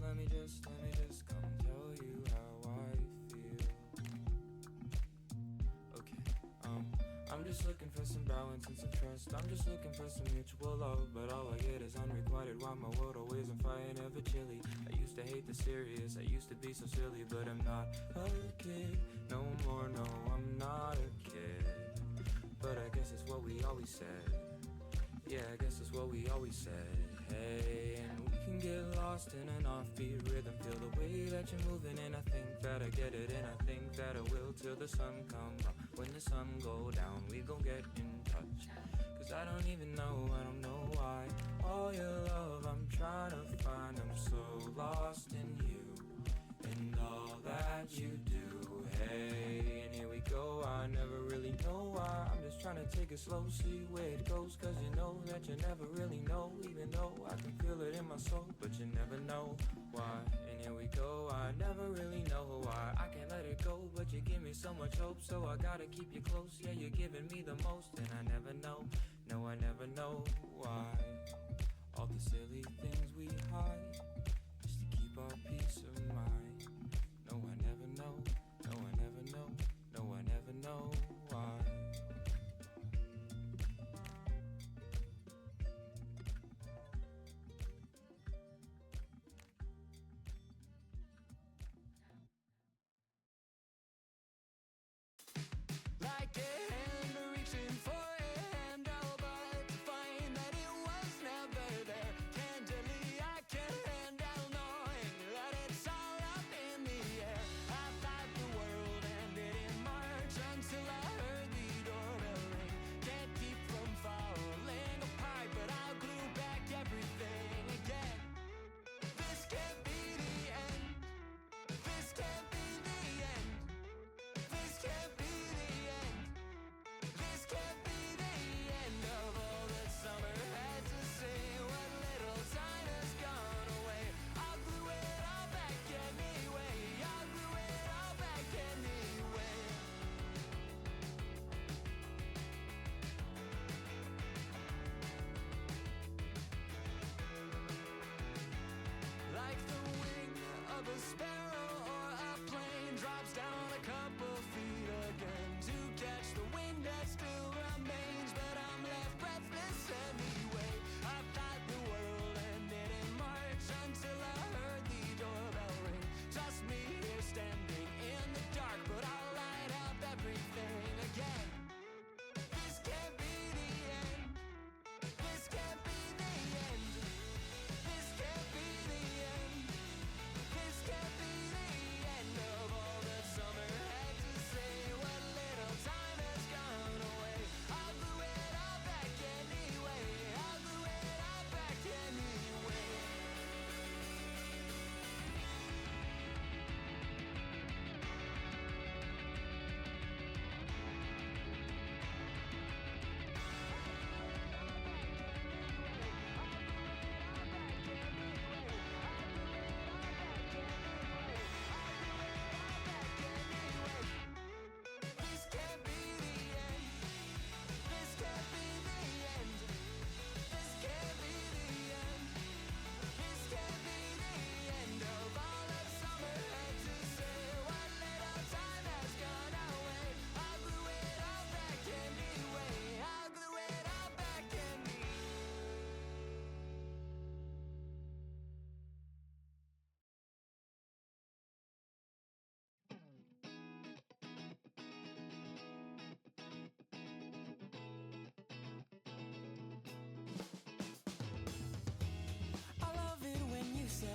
come tell you how I feel. Okay, I'm just looking for some balance and some trust. I'm just looking for some mutual love, but all I get is unrequited. Why my world always on fire, never chilly. I used to hate the serious, I used to be so silly, but I'm not a kid no more. No, I'm not a kid, but I guess it's what we always said. Yeah, I guess it's what we always said. Hey, and we can get lost in an offbeat rhythm. Feel the way that you're moving, and I think that I get it, and I think that I will till the sun come up. When the sun go down, we gon' get in touch. Cause I don't even know, I don't know why. All your love I'm trying to find. I'm so lost in you and all that you do. Hey, and here we go, I never really know why. I'm just trying to take it slow, see where it goes. Cause you know that you never really know. Even though I can feel it in my soul, but you never know why. And here we go, I never really know why. I can't let it go, but you give me so much hope. So I gotta keep you close, yeah, you're giving me the most. And I never know, no, I never know why. All the silly things we hide, just to keep our peace of mind. No, I never know, no, I never know, no, I never know why. Like a hand reaching for a handle, but to find that it was never there. Candidly, I can't handle knowing that it's all up in the air. I thought the world ended in March until I heard the doorbell ring. Can't keep from falling apart, but I'll glue back everything again. This can't be the end. This can't be the end. This can't be the end. This can't be the end of all that summer had to say. What little time has gone away, I'll glue it all back anyway. I'll glue it all back anyway. Like the wing of a sparrow or a plane drops down a couple feet again to catch the wind that still remains, but I'm left breathless anyway. I thought the world ended in March until I heard the doorbell ring. Just me here standing in the dark, but I'll light up everything again. This can't be the end. This can't be the end. This can't be the end. This can't be the end of all that summer had to say. What little time has gone away, I'll glue it all back anyway. I'll glue it all back anyway. This can't be the end. This can't be the end. This can't be the end. This can't be the end of all that summer had to say. What little time has gone away, I'll glue it all back anyway. I'll glue it all back anyway. I love it when you say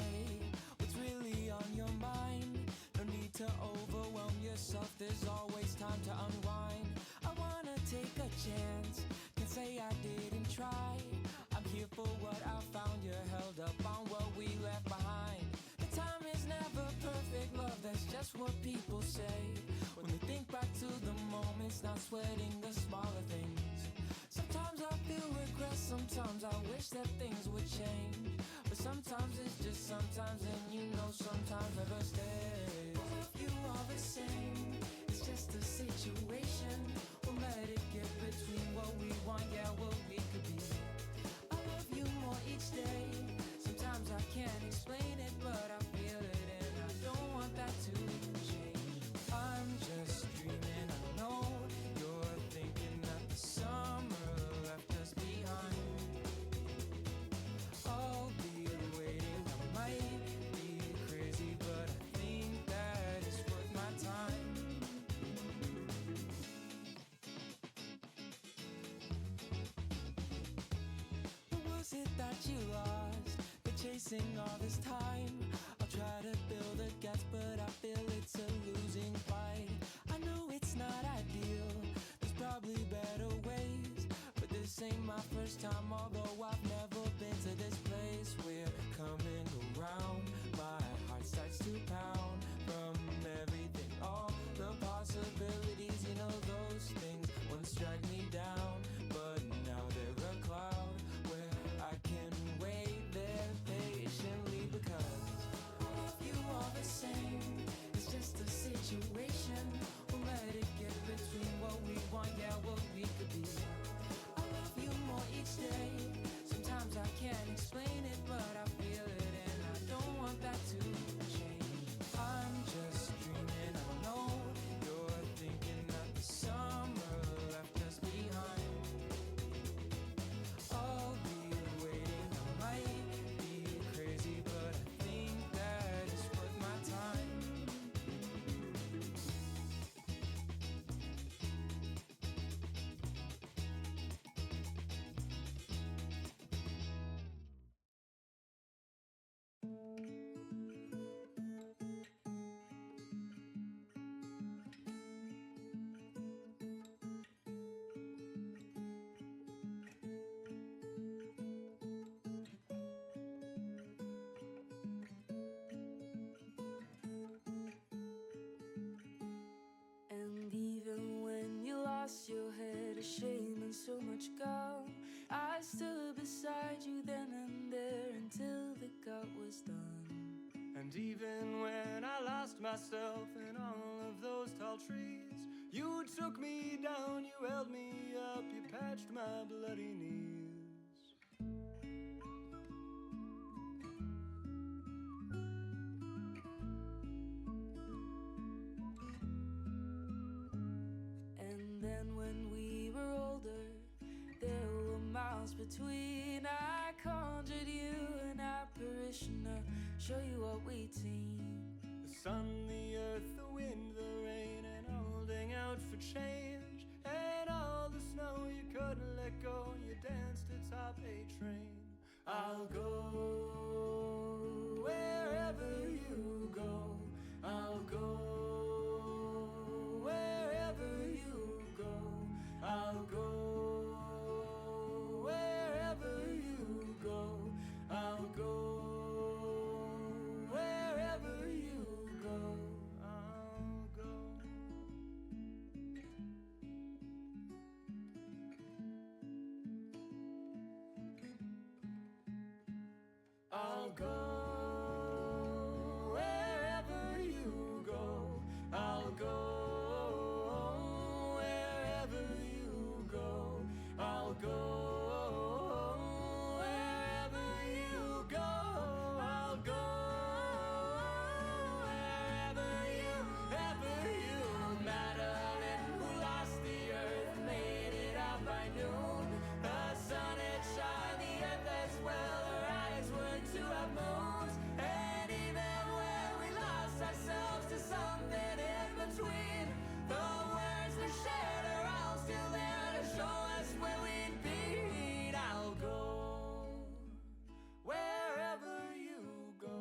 what's really on your mind. No need to overwhelm yourself, there's always time to unwind. I wanna take a chance, can say I didn't try. I'm here for what I found, you're held up on what we left behind. The time is never perfect, love, that's just what people say. When they think back to the moments, not sweating the smaller things. Sometimes I feel regret, sometimes I wish that things would change. But sometimes it's just sometimes, and you know sometimes never stay. All of you are the same, it's just a situation. We'll let it get between what we want, yeah, what we could be. I love you more each day, sometimes I can't explain it, but I it that you lost? Been chasing all this time. I'll try to build a guess, but I feel it's a losing fight. I know it's not ideal, there's probably better ways, but this ain't my first time, although I've never been to this place. We're coming around, my heart starts to pound from everything, all the possibilities. You know those things once drag me down, but now they're a cloud where I can wait there patiently, because all of you are the same. It's just a situation, we'll let it get between what we want, yeah, what we could be. I love you more each day. Sometimes I can't explain it, but I feel it, and I don't want that to change. I'm just dreaming, I know you're thinking that the summer left us behind. I'll be waiting, I might be crazy, but I think that it's worth my time. And even when you lost your head of shame and so much gone, I stood beside you then and there until the gut was done. And even when I lost myself in all of those tall trees, you took me down, you held me up, you patched my bloody knees. And then when we were older, there were miles between. I conjured you an apparition to show you what we'd seen. The sun, the earth, the wind, the rain, and holding out for change. And all the snow you couldn't let go, you danced atop a train. I'll go wherever you go. I'll go wherever you go. I'll go wherever you go. I'll go wherever you go. I'll go. I'll go wherever you go. I'll go wherever you go. I'll go wherever you go. I'll go wherever you Madeline, who lost the earth, made it out by noon. The sun had shone, the earth as well. Her eyes were to have moons. And even when we lost ourselves to something in between, the words we shared are all still there to show us where we'd been. I'll go wherever you go.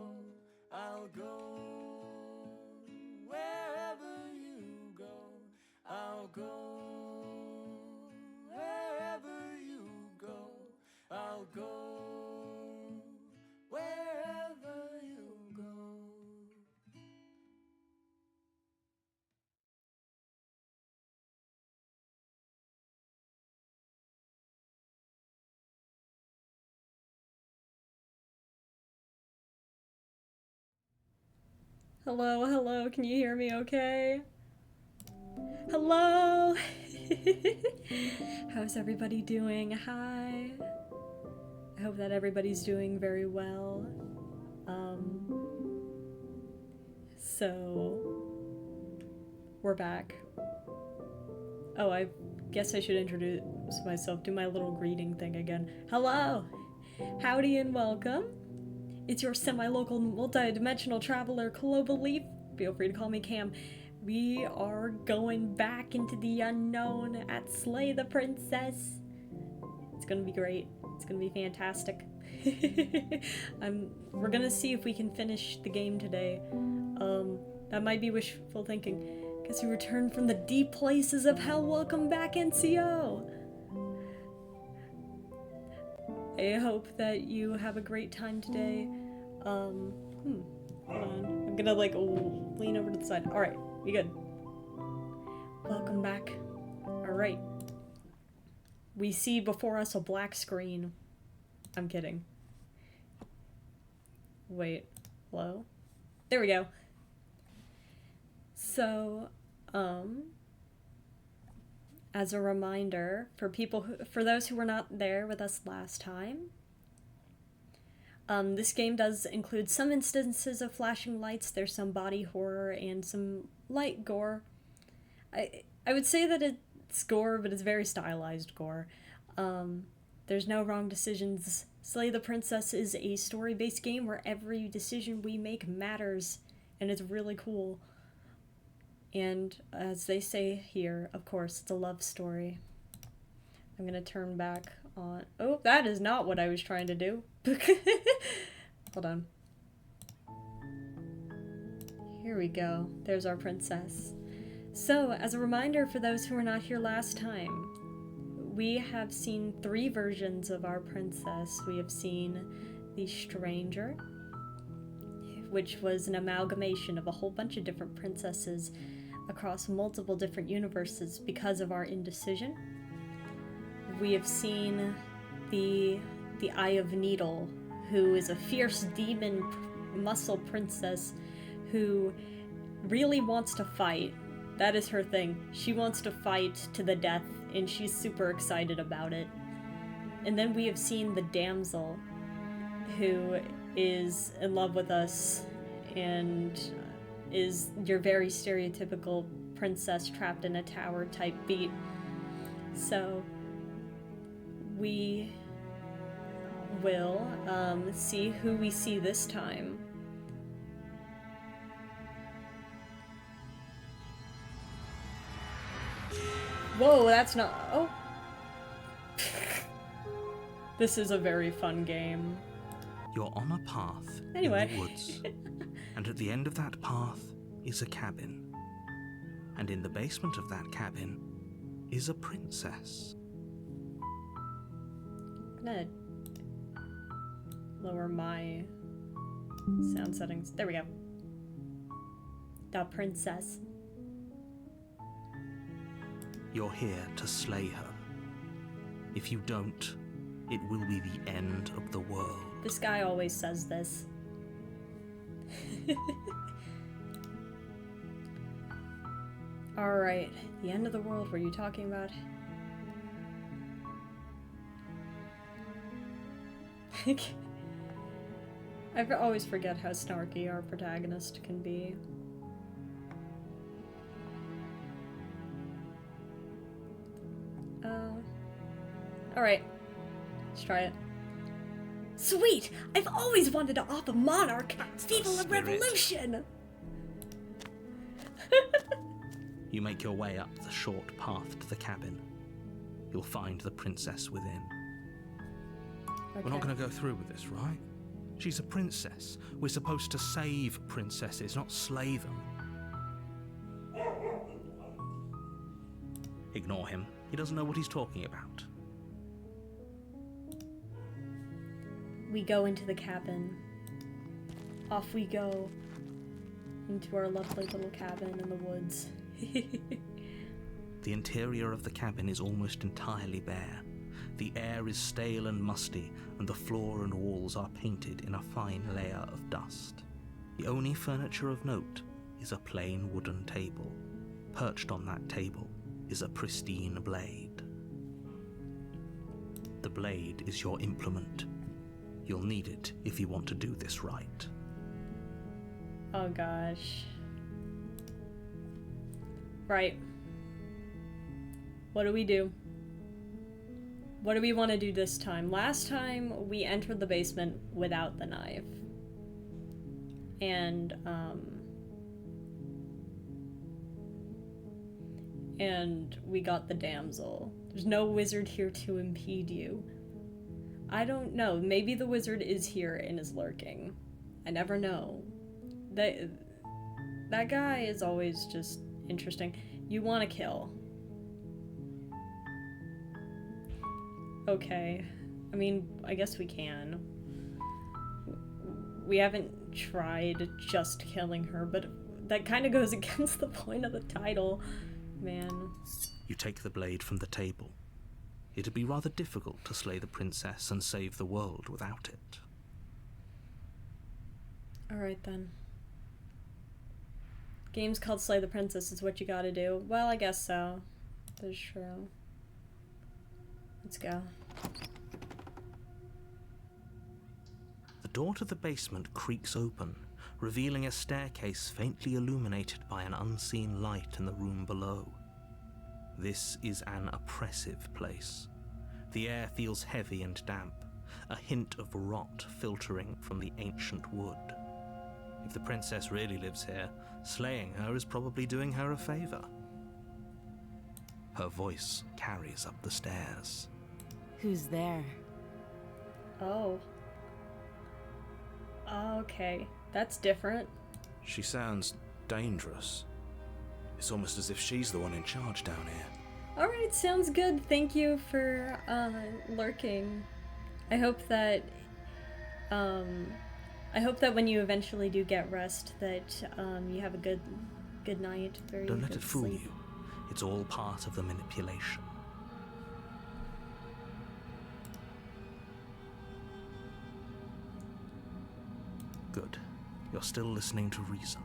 I'll go wherever you go. I'll go wherever you go. I'll go wherever you go. Hello, hello, can you hear me okay? Hello! How's everybody doing? Hi! I hope that everybody's doing very well. So, we're back. Oh, I guess I should introduce myself, do my little greeting thing again. Hello! Howdy and welcome! It's your semi-local, multi-dimensional traveler, Global Leaf. Feel free to call me Cam. We are going back into the unknown at Slay the Princess. It's gonna be great. It's gonna be fantastic. We're gonna see if we can finish the game today. That might be wishful thinking. Guess you returned from the deep places of hell. Welcome back, NCO! I hope that you have a great time today. Hold on. I'm gonna, like, lean over to the side. Alright, we good. Welcome back. Alright. We see before us a black screen. I'm kidding. Wait. Hello? There we go. So, as a reminder, for those who were not there with us last time, this game does include some instances of flashing lights. There's some body horror and some light gore. I would say that it's gore, but it's very stylized gore. There's no wrong decisions. Slay the Princess is a story-based game where every decision we make matters, and it's really cool. And as they say here, of course, it's a love story. I'm gonna turn back on... Oh, that is not what I was trying to do. Hold on. Here we go. There's our princess. So, as a reminder for those who were not here last time, we have seen 3 versions of our princess. We have seen the Stranger, which was an amalgamation of a whole bunch of different princesses across multiple different universes because of our indecision. We have seen the Eye of Needle, who is a fierce demon muscle princess who really wants to fight. That is her thing. She wants to fight to the death, and she's super excited about it. And then we have seen the Damsel, who is in love with us and is your very stereotypical princess trapped in a tower type beat. So we will see who we see this time. Whoa, that's not... Oh. This is a very fun game. You're on a path Anyway. in the woods, and at the end of that path is a cabin. And in the basement of that cabin is a princess. I'm gonna lower my sound settings. There we go. The princess. You're here to slay her. If you don't, it will be the end of the world. This guy always says this. Alright, the end of the world, were you talking about? I always forget how snarky our protagonist can be. Alright. Let's try it. Sweet! I've always wanted to off a monarch! People of revolution! You make your way up the short path to the cabin. You'll find the princess within. Okay. We're not going to go through with this, right? She's a princess. We're supposed to save princesses, not slay them. Ignore him. He doesn't know what he's talking about. We go into the cabin. Off we go. Into our lovely little cabin in the woods. The interior of the cabin is almost entirely bare. The air is stale and musty, and the floor and walls are painted in a fine layer of dust. The only furniture of note is a plain wooden table. Perched on that table is a pristine blade. The blade is your implement. You'll need it if you want to do this right. Oh gosh. Right. What do we do? What do we want to do this time? Last time we entered the basement without the knife. And we got the damsel. There's no wizard here to impede you. I don't know. Maybe the wizard is here and is lurking. I never know. That guy is always just interesting. You want to kill. Okay. I mean, I guess we can. We haven't tried just killing her, but that kind of goes against the point of the title. Man. You take the blade from the table. It'd be rather difficult to slay the princess and save the world without it. Alright then. Game's called Slay the Princess is what you gotta do. Well, I guess so. That's true. Let's go. The door to the basement creaks open, revealing a staircase faintly illuminated by an unseen light in the room below. This is an oppressive place. The air feels heavy and damp, a hint of rot filtering from the ancient wood. If the princess really lives here, slaying her is probably doing her a favor. Her voice carries up the stairs. Who's there? Oh. Okay. That's different. She sounds dangerous. It's almost as if she's the one in charge down here. Alright, sounds good. Thank you for lurking. I hope that when you eventually do get rest that you have a good night. Very Don't let good it fool sleep. you. It's all part of the manipulation. Good. You're still listening to reason.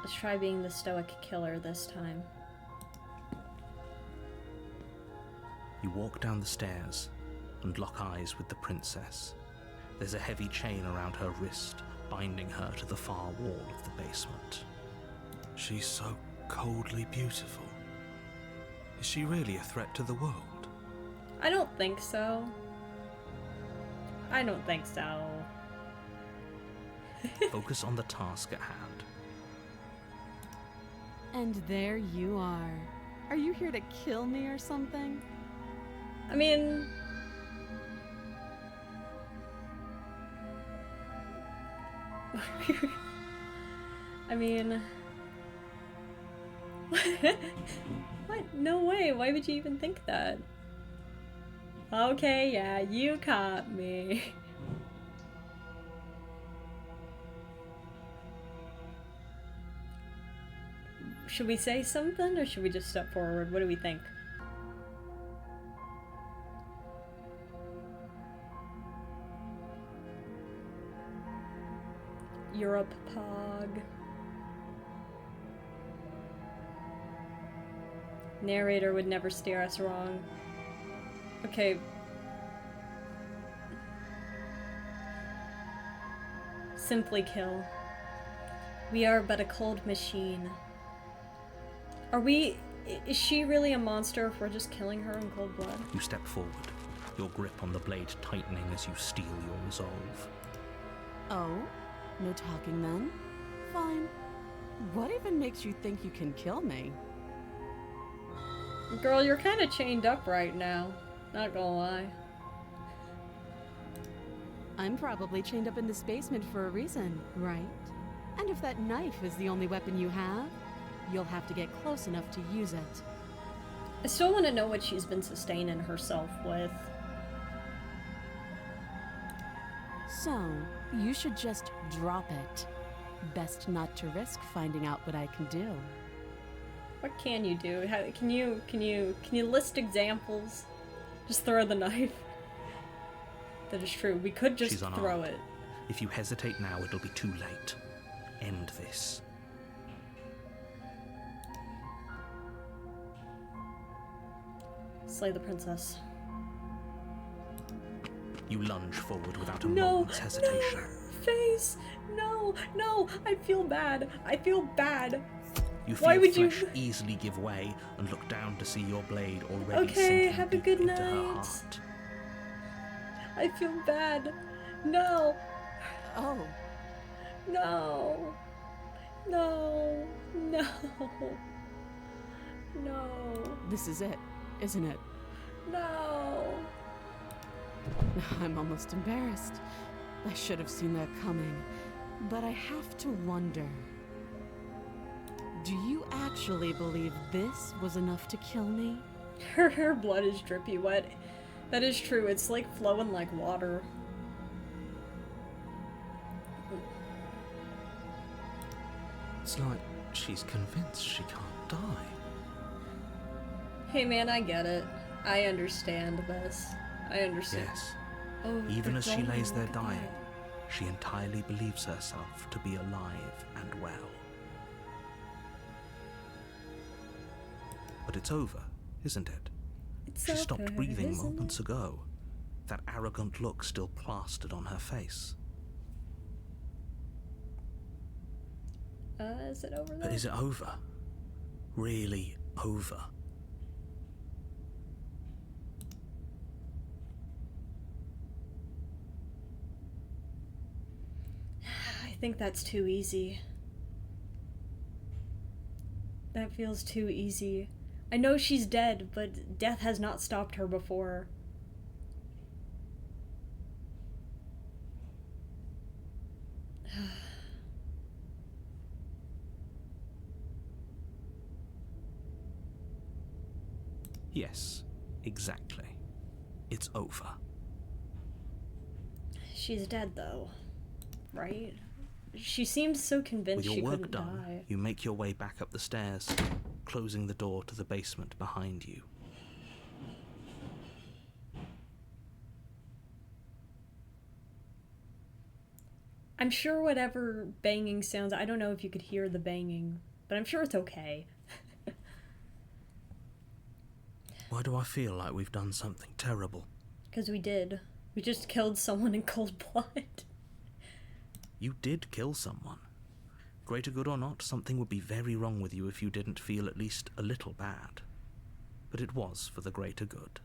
Let's try being the stoic killer this time. You walk down the stairs and lock eyes with the princess. There's a heavy chain around her wrist, binding her to the far wall of the basement. She's so coldly beautiful. Is she really a threat to the world? I don't think so. I don't think so. Focus on the task at hand. And there you are. Are you here to kill me or something? I mean... I mean... What? No way. Why would you even think that? Okay, yeah, you caught me. Should we say something or should we just step forward? What do we think? Europe Pog. Narrator would never steer us wrong. Okay. Simply kill. We are but a cold machine. Are we... Is she really a monster if we're just killing her in cold blood? You step forward, your grip on the blade tightening as you steel your resolve. Oh? No talking then? Fine. What even makes you think you can kill me? Girl, you're kind of chained up right now. Not gonna lie. I'm probably chained up in this basement for a reason, right? And if that knife is the only weapon you have, you'll have to get close enough to use it. I still want to know what she's been sustaining herself with. So, you should just drop it. Best not to risk finding out what I can do. What can you do? How, can you list examples? Just throw the knife. That is true. We could just She's throw unarmed. it. If you hesitate now, it'll be too late. End this. Slay the princess. You lunge forward without a No, moment's hesitation. no, face, no, I feel bad. I feel bad. You feel Why would you- flesh easily give way and look down to see your blade already Okay, sinking have a deep good into her night. heart. I feel bad. No, Oh, no, no, no, no, this is it, isn't it? No. I'm almost embarrassed. I should have seen that coming. But I have to wonder. Do you actually believe this was enough to kill me? Her blood is drippy wet. That is true. It's like flowing like water. It's like she's convinced she can't die. Hey man, I get it. I understand this. I understand. Yes. Oh, Even they're as she going lays there like that. dying, she entirely believes herself to be alive and well. But it's over, isn't it? It's She stopped over, breathing isn't moments it? ago, that arrogant look still plastered on her face. Is it over But there? is it over? Really over? I think that's too easy. That feels too easy. I know she's dead, but death has not stopped her before. Yes, exactly. It's over. She's dead, though. Right? She seems so convinced With your she work couldn't done, die. you make your way back up the stairs, closing the door to the basement behind you. I'm sure whatever banging sounds, I don't know if you could hear the banging, but I'm sure it's okay. Why do I feel like we've done something terrible? Because we did. We just killed someone in cold blood. You did kill someone. Greater good or not, something would be very wrong with you if you didn't feel at least a little bad. But it was for the greater good.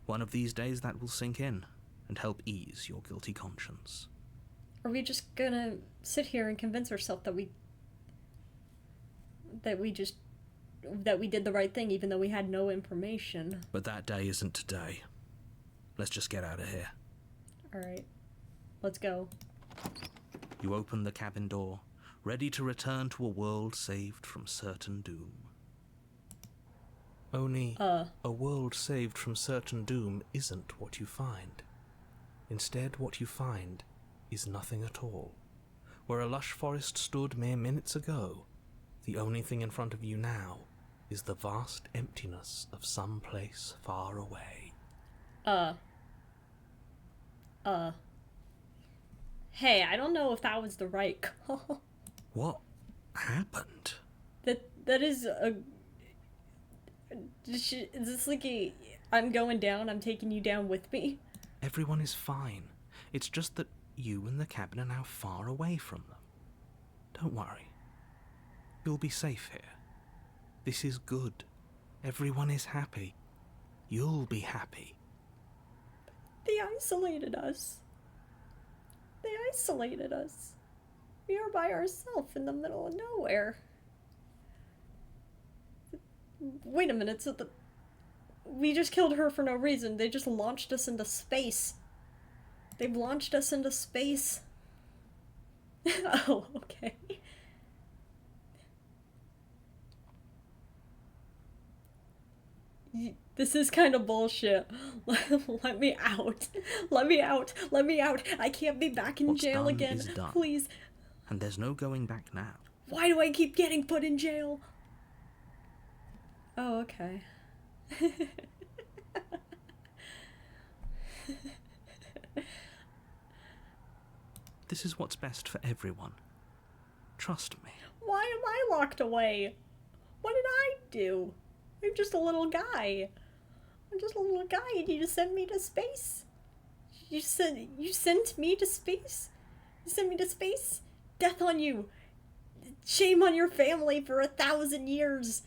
One of these days that will sink in and help ease your guilty conscience. Are we just gonna sit here and convince ourselves that we did the right thing even though we had no information? But that day isn't today. Let's just get out of here. Alright. Let's go. You open the cabin door, ready to return to a world saved from certain doom. Only, a world saved from certain doom isn't what you find. Instead, what you find is nothing at all. Where a lush forest stood mere minutes ago, the only thing in front of you now is the vast emptiness of some place far away. Hey, I don't know if that was the right call. What happened? That is a... Is this like a... I'm going down, I'm taking you down with me? Everyone is fine. It's just that you and the cabin are now far away from them. Don't worry. You'll be safe here. This is good. Everyone is happy. You'll be happy. They isolated us. They isolated us. We are by ourselves in the middle of nowhere. Wait a minute, so we just killed her for no reason. They just launched us into space. They've launched us into space. Oh, okay. This is kind of bullshit. Let me out. Let me out. Let me out. I can't be back in What's jail done again. is done. Please. And there's no going back now. Why do I keep getting put in jail? Oh, okay. This is what's best for everyone. Trust me. Why am I locked away? What did I do? I'm just a little guy. I'm just a little guy and you just sent me to space. You sent me to space? You sent me to space? Death on you. Shame on your family for 1,000 years.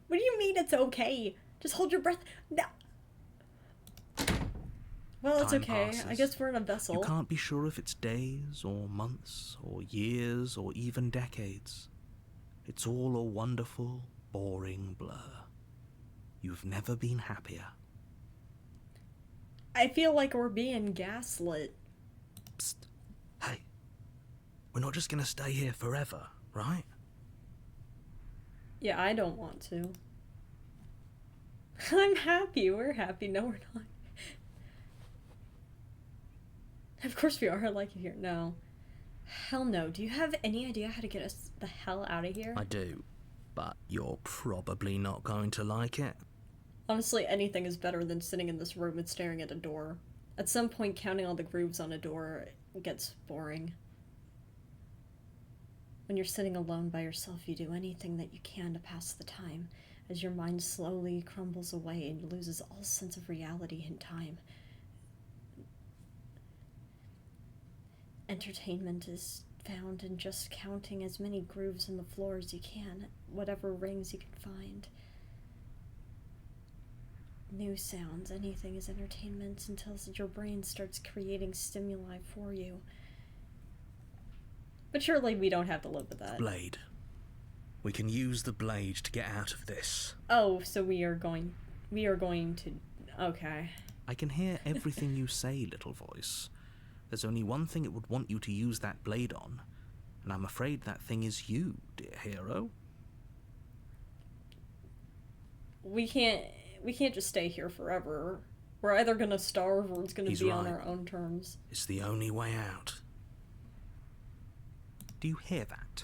What do you mean it's okay? Just hold your breath. No. Well, it's Time okay. passes. I guess we're in a vessel. You can't be sure if it's days or months or years or even decades. It's all a wonderful, boring blur. You've never been happier. I feel like we're being gaslit. Psst. Hey, we're not just gonna stay here forever, right? Yeah, I don't want to. I'm happy. We're happy. No, we're not. Of course we are. I like it here. No. Hell no. Do you have any idea how to get us the hell out of here? I do, but you're probably not going to like it. Honestly, anything is better than sitting in this room and staring at a door. At some point, counting all the grooves on a door gets boring. When you're sitting alone by yourself, you do anything that you can to pass the time, as your mind slowly crumbles away and loses all sense of reality and time. Entertainment is found in just counting as many grooves in the floor as you can, whatever rings you can find. New sounds, anything is entertainment until your brain starts creating stimuli for you. But surely we don't have to live with that. Blade. We can use the blade to get out of this. Oh, so we are going to... Okay. I can hear everything you say, little voice. There's only one thing it would want you to use that blade on, and I'm afraid that thing is you, dear hero. We can't just stay here forever. We're either gonna starve or it's gonna be on our own terms. It's the only way out. Do you hear that?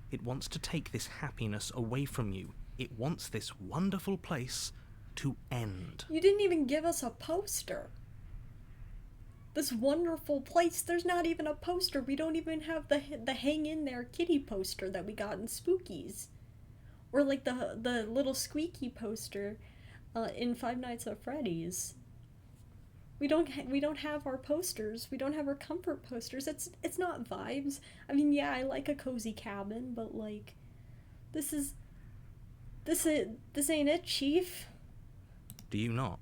It wants to take this happiness away from you. It wants this wonderful place to end. You didn't even give us a poster. This wonderful place, there's not even a poster. We don't even have the hang in there kitty poster that we got in Spookies. Or like the little squeaky poster in Five Nights at Freddy's. We don't have our posters. We don't have our comfort posters. It's not vibes. I mean, yeah, I like a cozy cabin, but like, this ain't it, Chief. Do you not?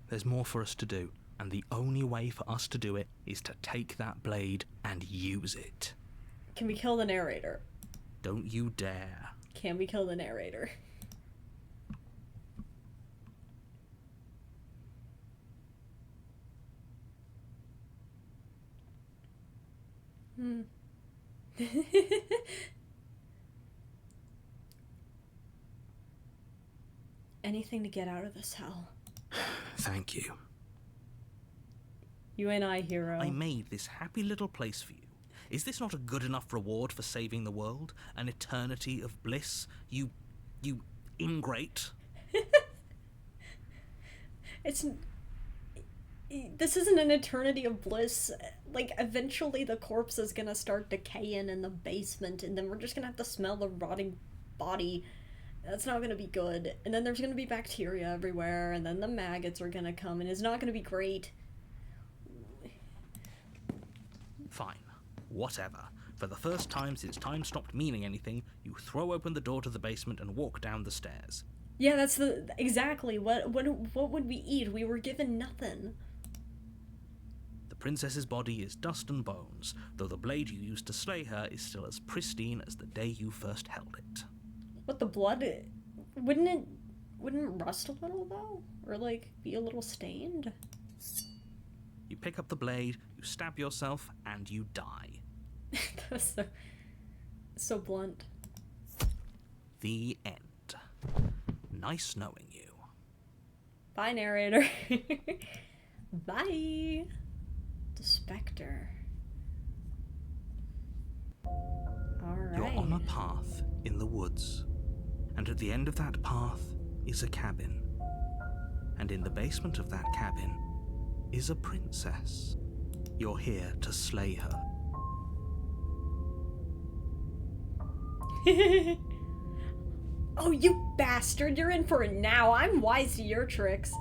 There's more for us to do, and the only way for us to do it is to take that blade and use it. Can we kill the narrator? Don't you dare. Can we kill the narrator? Anything to get out of this hell. Thank you. You and I, hero. I made this happy little place for you. Is this not a good enough reward for saving the world? An eternity of bliss? You ingrate. This isn't an eternity of bliss. Like, eventually the corpse is gonna start decaying in the basement, and then we're just gonna have to smell the rotting body. That's not gonna be good. And then there's gonna be bacteria everywhere, and then the maggots are gonna come, and it's not gonna be great. Fine. Whatever. For the first time since time stopped meaning anything, you throw open the door to the basement and walk down the stairs. Yeah, that's exactly. What would we eat? We were given nothing. The princess's body is dust and bones, though the blade you used to slay her is still as pristine as the day you first held it. What, the blood? Wouldn't it rust a little, though? Or, like, be a little stained? You pick up the blade, you stab yourself, and you die. That was so blunt. The end. Nice knowing you. Bye, narrator. Bye. The Spectre. Alright. You're on a path in the woods, and at the end of that path is a cabin. And in the basement of that cabin is a princess. You're here to slay her. Oh, you bastard! You're in for it now! I'm wise to your tricks!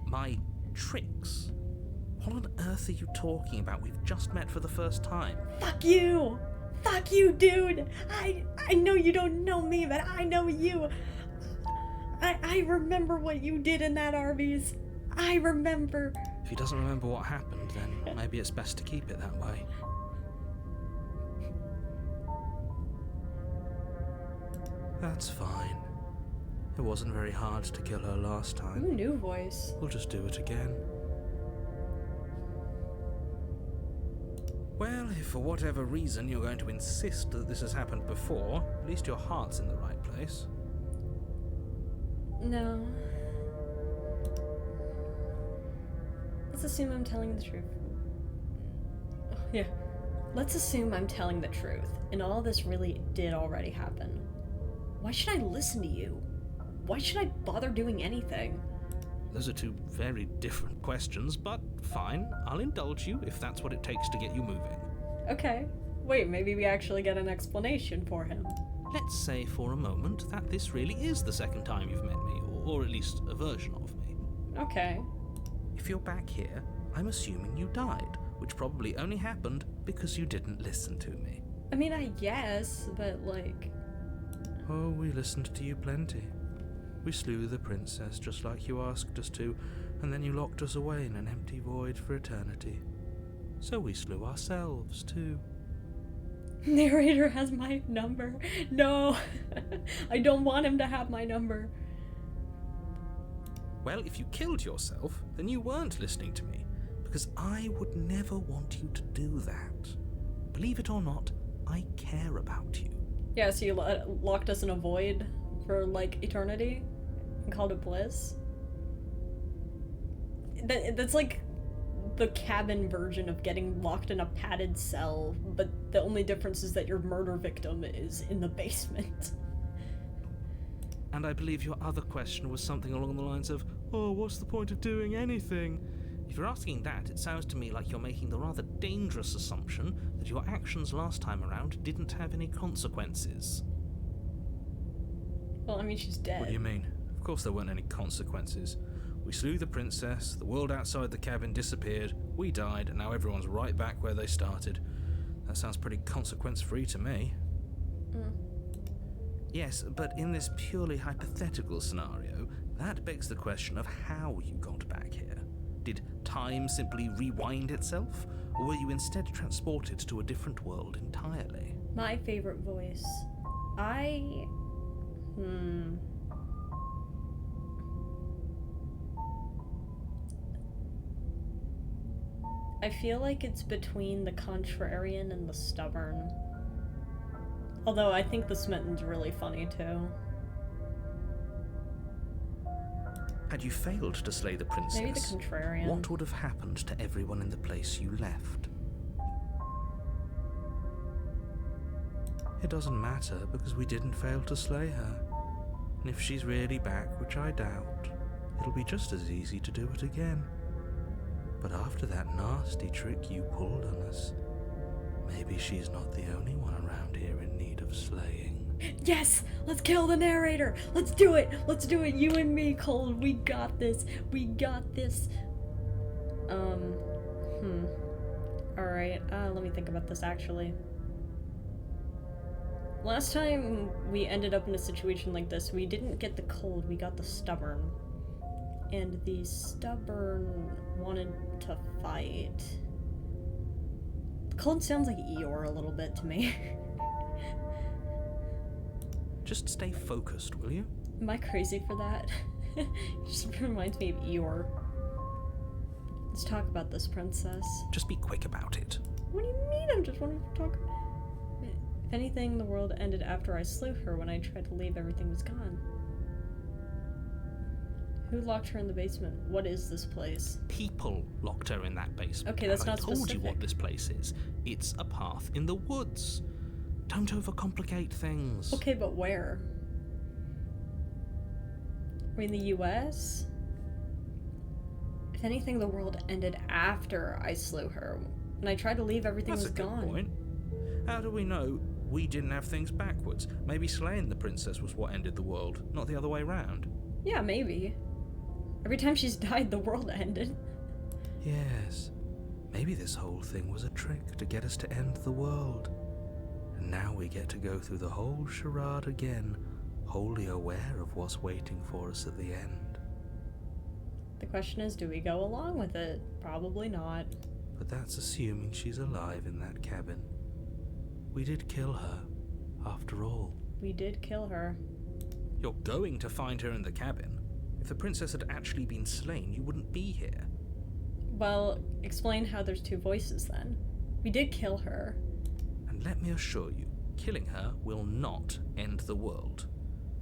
My tricks? What on earth are you talking about? We've just met for the first time. Fuck you! Fuck you, dude! I know you don't know me, but I know you! I remember what you did in that Arby's. I remember. If he doesn't remember what happened, then maybe it's best to keep it that way. That's fine. It wasn't very hard to kill her last time. Ooh, new voice. We'll just do it again. Well, if for whatever reason you're going to insist that this has happened before, at least your heart's in the right place. No. Let's assume I'm telling the truth. Yeah. Let's assume I'm telling the truth, and all this really did already happen. Why should I listen to you? Why should I bother doing anything? Those are two very different questions, but fine, I'll indulge you if that's what it takes to get you moving. Okay. Wait, maybe we actually get an explanation for him. Let's say for a moment that this really is the second time you've met me, or at least a version of me. Okay. If you're back here, I'm assuming you died, which probably only happened because you didn't listen to me. I mean, I guess, but like... Oh, we listened to you plenty. We slew the princess just like you asked us to, and then you locked us away in an empty void for eternity. So we slew ourselves too. Narrator has my number. No! I don't want him to have my number. Well, if you killed yourself, then you weren't listening to me, because I would never want you to do that. Believe it or not, I care about you. Yeah, so you locked us in a void for, like, eternity? And called it bliss? That's like the cabin version of getting locked in a padded cell, but the only difference is that your murder victim is in the basement. And I believe your other question was something along the lines of, oh, what's the point of doing anything? If you're asking that, it sounds to me like you're making the rather dangerous assumption that your actions last time around didn't have any consequences. Well, I mean, she's dead. What do you mean? Of course there weren't any consequences. We slew the princess, the world outside the cabin disappeared, we died, and now everyone's right back where they started. That sounds pretty consequence-free to me. Yes, but in this purely hypothetical scenario, that begs the question of how you got back here. Did time simply rewind itself, or were you instead transported to a different world entirely? My favorite voice. I feel like it's between the contrarian and the stubborn. Although I think the Smitten's really funny too. Had you failed to slay the princess, Maybe the contrarian. what would have happened to everyone in the place you left? It doesn't matter, because we didn't fail to slay her. And if she's really back, which I doubt, it'll be just as easy to do it again. But after that nasty trick you pulled on us, maybe she's not the only one around here in need of slaying. Yes! Let's kill the narrator! Let's do it! Let's do it! You and me, Cole. We got this. We got this. Alright, let me think about this actually. Last time we ended up in a situation like this, we didn't get the cold, we got the stubborn. And the stubborn wanted to fight. The cold sounds like Eeyore a little bit to me. Just stay focused, will you? Am I crazy for that? It just reminds me of Eeyore. Let's talk about this princess. Just be quick about it. What do you mean? I'm just wanting to talk. If anything, the world ended after I slew her. When I tried to leave, everything was gone. Who locked her in the basement? What is this place? People locked her in that basement. Okay, that's and not I told specific. you what this place is. It's a path in the woods. Don't overcomplicate things. Okay, but where? Are we in the US? If anything, the world ended after I slew her. When I tried to leave, everything That's was a good gone. point. How do we know we didn't have things backwards? Maybe slaying the princess was what ended the world, not the other way round. Yeah, maybe. Every time she's died, the world ended. Yes. Maybe this whole thing was a trick to get us to end the world. And now we get to go through the whole charade again, wholly aware of what's waiting for us at the end. The question is, do we go along with it? Probably not. But that's assuming she's alive in that cabin. We did kill her, after all. We did kill her. You're going to find her in the cabin. If the princess had actually been slain, you wouldn't be here. Well, explain how there's two voices then. We did kill her. And let me assure you, killing her will not end the world.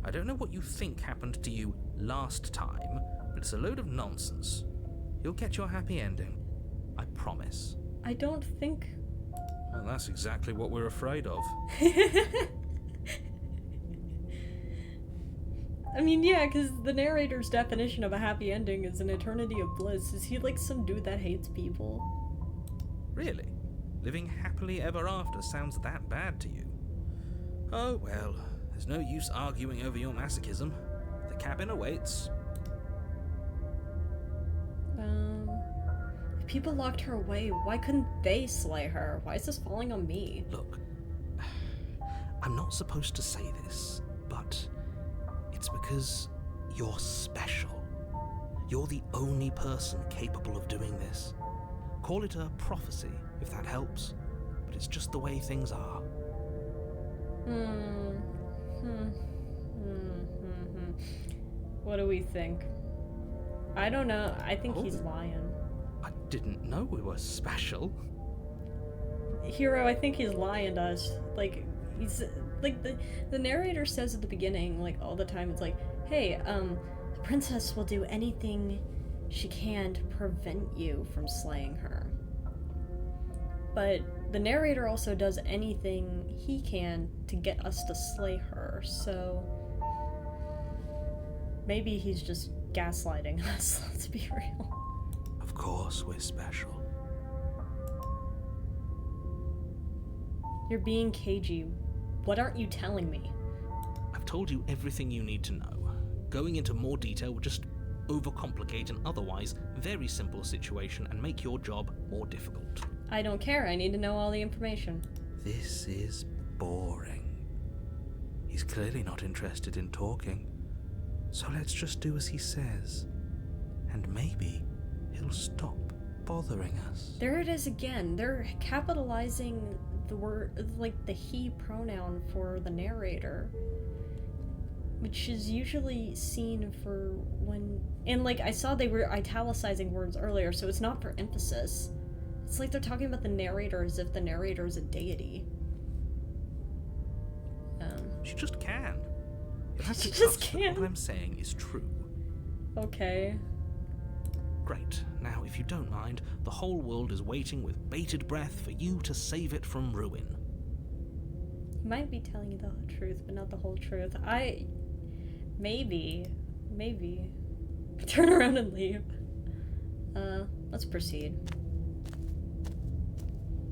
I don't know what you think happened to you last time, but it's a load of nonsense. You'll get your happy ending. I promise. I don't think... Well, that's exactly what we're afraid of. I mean, yeah, because the narrator's definition of a happy ending is an eternity of bliss. Is he like some dude that hates people? Really? Living happily ever after sounds that bad to you? Oh well, there's no use arguing over your masochism. The cabin awaits. If people locked her away, why couldn't they slay her? Why is this falling on me? Look, I'm not supposed to say this, but it's because you're special. You're the only person capable of doing this. Call it a prophecy, if that helps, but it's just the way things are. What do we think? I don't know. I think he's lying. I didn't know we were special. Hero, I think he's lying to us. Like, he's... Like, the narrator says at the beginning, like, all the time, it's like, hey, the princess will do anything she can to prevent you from slaying her. But the narrator also does anything he can to get us to slay her, so... Maybe he's just gaslighting us, let's be real. Of course we're special. You're being cagey. What aren't you telling me? I've told you everything you need to know. Going into more detail would just overcomplicate an otherwise very simple situation and make your job more difficult. I don't care, I need to know all the information. This is boring. He's clearly not interested in talking. So let's just do as he says. And maybe he'll stop bothering us. There it is again. They're capitalizing the word, like the he pronoun for the narrator, which is usually seen for when, and like I saw they were italicizing words earlier, so it's not for emphasis. It's like they're talking about the narrator as if the narrator is a deity. She just can. You'll have to She just trust that can. what I'm saying is true. Okay. Great. Now, if you don't mind, the whole world is waiting with bated breath for you to save it from ruin. He might be telling you the whole truth, but not the whole truth. Maybe. Turn around and leave. Let's proceed.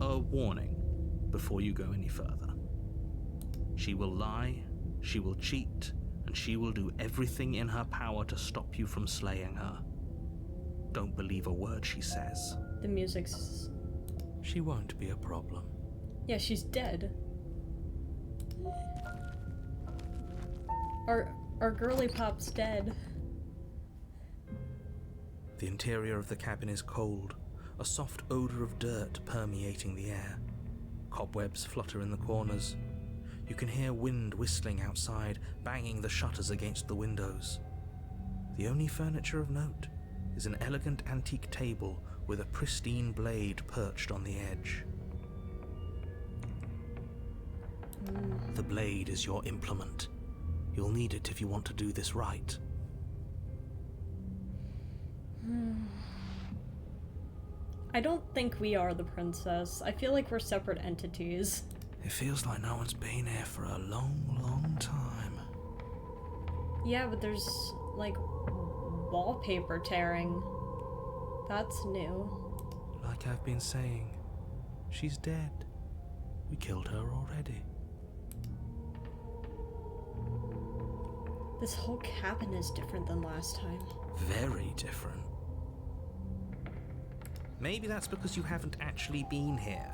A warning before you go any further. She will lie, she will cheat, and she will do everything in her power to stop you from slaying her. Don't believe a word she says. The music's... She won't be a problem. Yeah, she's dead. Our girly pop's dead. The interior of the cabin is cold, a soft odor of dirt permeating the air. Cobwebs flutter in the corners. You can hear wind whistling outside, banging the shutters against the windows. The only furniture of note is an elegant antique table with a pristine blade perched on the edge. The blade is your implement. You'll need it if you want to do this right. I don't think we are the princess. I feel like we're separate entities. It feels like no one's been here for a long, long time. Yeah, but there's, like, wallpaper tearing. That's new. Like I've been saying, she's dead. We killed her already. This whole cabin is different than last time. Very different. Maybe that's because you haven't actually been here.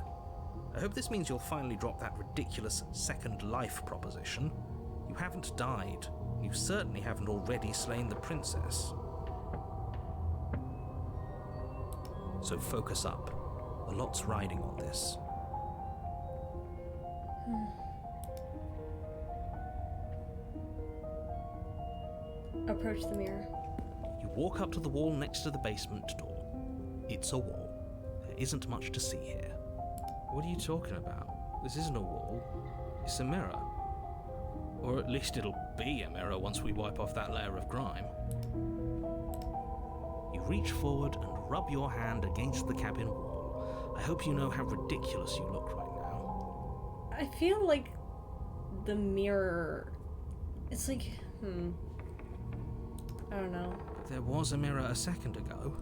I hope this means you'll finally drop that ridiculous second life proposition. You haven't died. You certainly haven't already slain the princess. So focus up. A lot's riding on this. Approach the mirror. You walk up to the wall next to the basement door. It's a wall. There isn't much to see here. What are you talking about? This isn't a wall. It's a mirror. Or at least it'll be a mirror once we wipe off that layer of grime. You reach forward and rub your hand against the cabin wall. I hope you know how ridiculous you look right now. I feel like the mirror... It's like... I don't know. There was a mirror a second ago.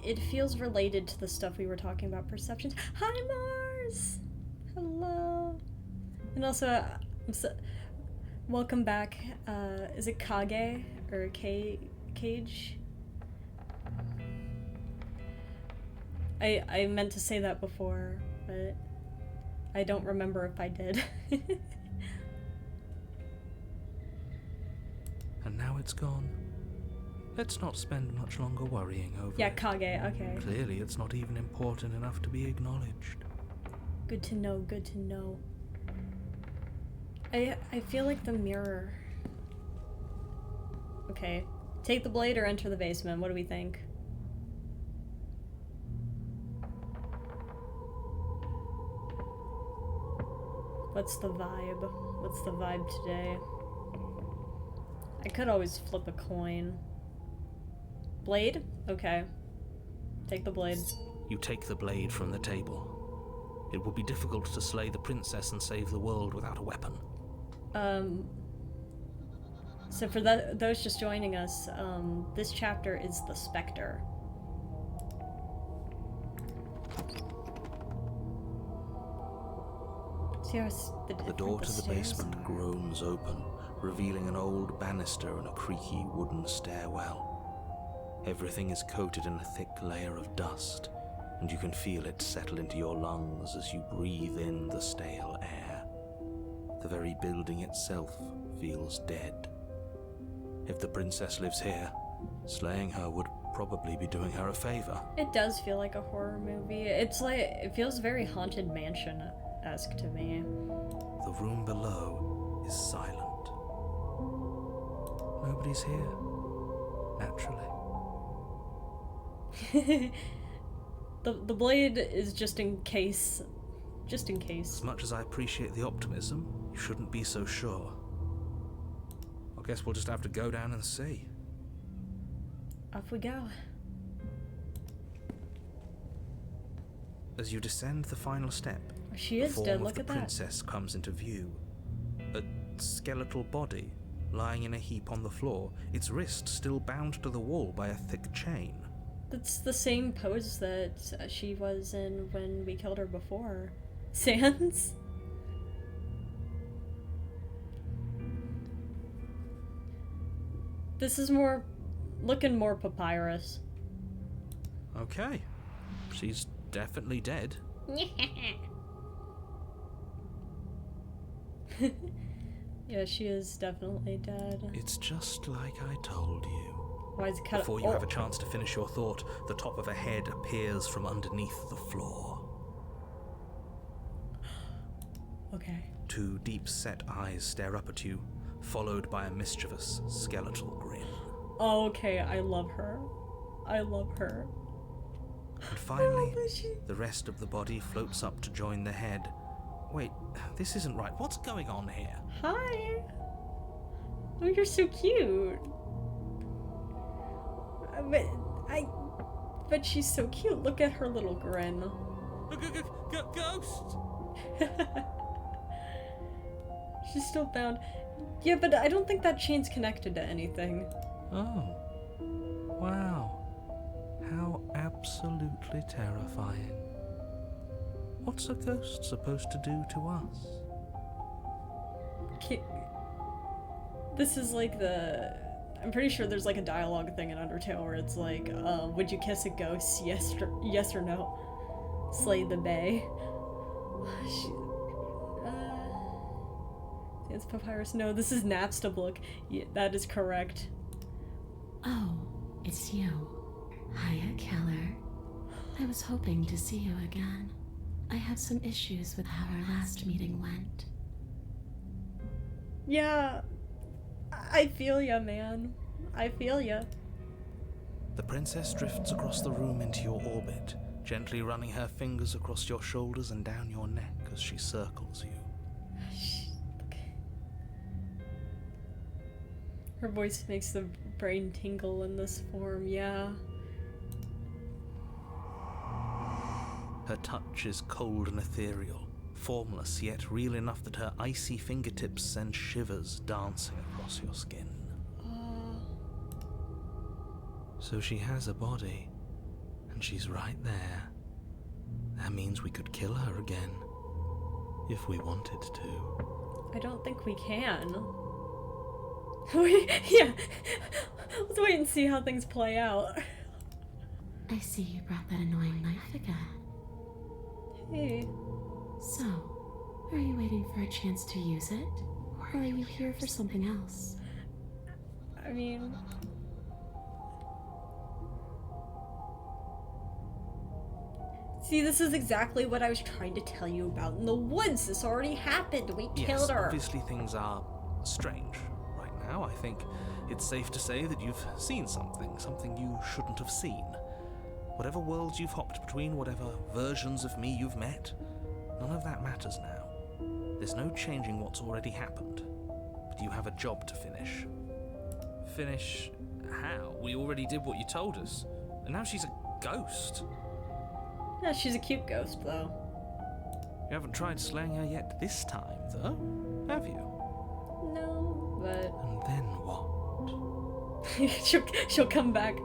It feels related to the stuff we were talking about, perceptions. Hi, Mars! Hello! And also, welcome back. Is it Kage? Or Cage? I meant to say that before, but I don't remember if I did. And now it's gone. Let's not spend much longer worrying over Yeah, it. Kage, okay. Clearly it's not even important enough to be acknowledged. Good to know, good to know. I feel like the mirror... Okay. Take the blade or enter the basement. What do we think? What's the vibe? What's the vibe today? I could always flip a coin. Blade? Okay. Take the blade. You take the blade from the table. It would be difficult to slay the princess and save the world without a weapon. So for those just joining us, this chapter is the Spectre. The door to the basement groans open, revealing an old banister and a creaky wooden stairwell. Everything is coated in a thick layer of dust, and you can feel it settle into your lungs as you breathe in the stale air. The very building itself feels dead. If the princess lives here, slaying her would probably be doing her a favor. It does feel like a horror movie. It's like, it feels very Haunted Mansion-esque to me. The room below is silent. Nobody's here. Naturally. The blade is just in case. Just in case. As much as I appreciate the optimism, you shouldn't be so sure. I guess we'll just have to go down and see. Off we go. As you descend the final step, She the is form dead, of look the at that. princess comes into view. A skeletal body lying in a heap on the floor, its wrist still bound to the wall by a thick chain. That's the same pose that she was in when we killed her before. Sans? This is looking more papyrus. Okay. She's definitely dead. Yeah, she is definitely dead. It's just like I told you. Why is it cut? Before you have a chance to finish your thought, the top of a head appears from underneath the floor. Okay. Two deep-set eyes stare up at you, followed by a mischievous skeletal grin. Okay, I love her. I love her. And finally, the rest of the body floats up to join the head. Wait, this isn't right. What's going on here? Hi. Oh, you're so cute. But she's so cute. Look at her little grin. Ghost! She's still bound. Yeah, but I don't think that chain's connected to anything. Oh. Wow. How absolutely terrifying. What's a ghost supposed to do to us? This is like I'm pretty sure there's like a dialogue thing in Undertale where it's like, would you kiss a ghost? Yes or no? Slay the bae. It's Papyrus. No, this is Napstablook. Yeah, that is correct. Oh, it's you. Hiya, Keller. I was hoping to see you again. I have some issues with how our last meeting went. Yeah, I feel ya, man. I feel ya. The princess drifts across the room into your orbit, gently running her fingers across your shoulders and down your neck as she circles you. Her voice makes the brain tingle in this form, yeah. Her touch is cold and ethereal, formless yet real enough that her icy fingertips send shivers dancing across your skin. So she has a body, and she's right there. That means we could kill her again, if we wanted to. I don't think we can. Yeah. Let's wait and see how things play out. I see you brought that annoying knife again. Hey. So, are you waiting for a chance to use it? Or are you here for something else? I mean... See, this is exactly what I was trying to tell you about in the woods. This already happened. We killed her. Obviously things are strange right now. I think it's safe to say that you've seen something you shouldn't have seen. Whatever worlds you've hopped between, whatever versions of me you've met, none of that matters now. There's no changing what's already happened. But you have a job to finish. Finish how? We already did what you told us. And now she's a ghost. Yeah, she's a cute ghost, though. You haven't tried slaying her yet this time, though, have you? No, but... And then what? she'll come back.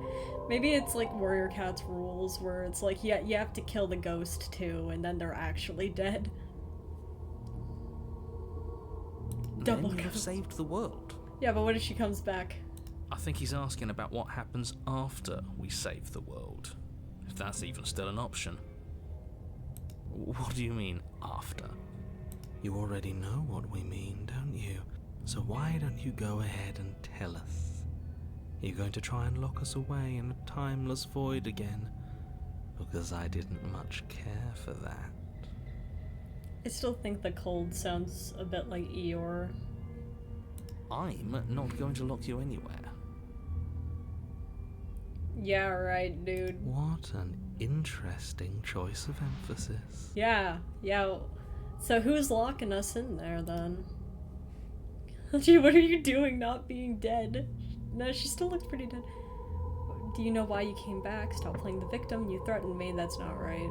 Maybe it's like Warrior Cat's rules, where it's like, yeah, you have to kill the ghost, too, and then they're actually dead. Double then you have ghost. saved the world. Yeah, but what if she comes back? I think he's asking about what happens after we save the world. If that's even still an option. What do you mean, after? You already know what we mean, don't you? So why don't you go ahead and tell us? Are you going to try and lock us away in a timeless void again? Because I didn't much care for that. I still think the cold sounds a bit like Eeyore. I'm not going to lock you anywhere. Yeah, right, dude. What an interesting choice of emphasis. Yeah. So who's locking us in there, then? Gee, what are you doing not being dead? No, she still looks pretty dead. Do you know why you came back? Stop playing the victim. You threatened me. That's not right.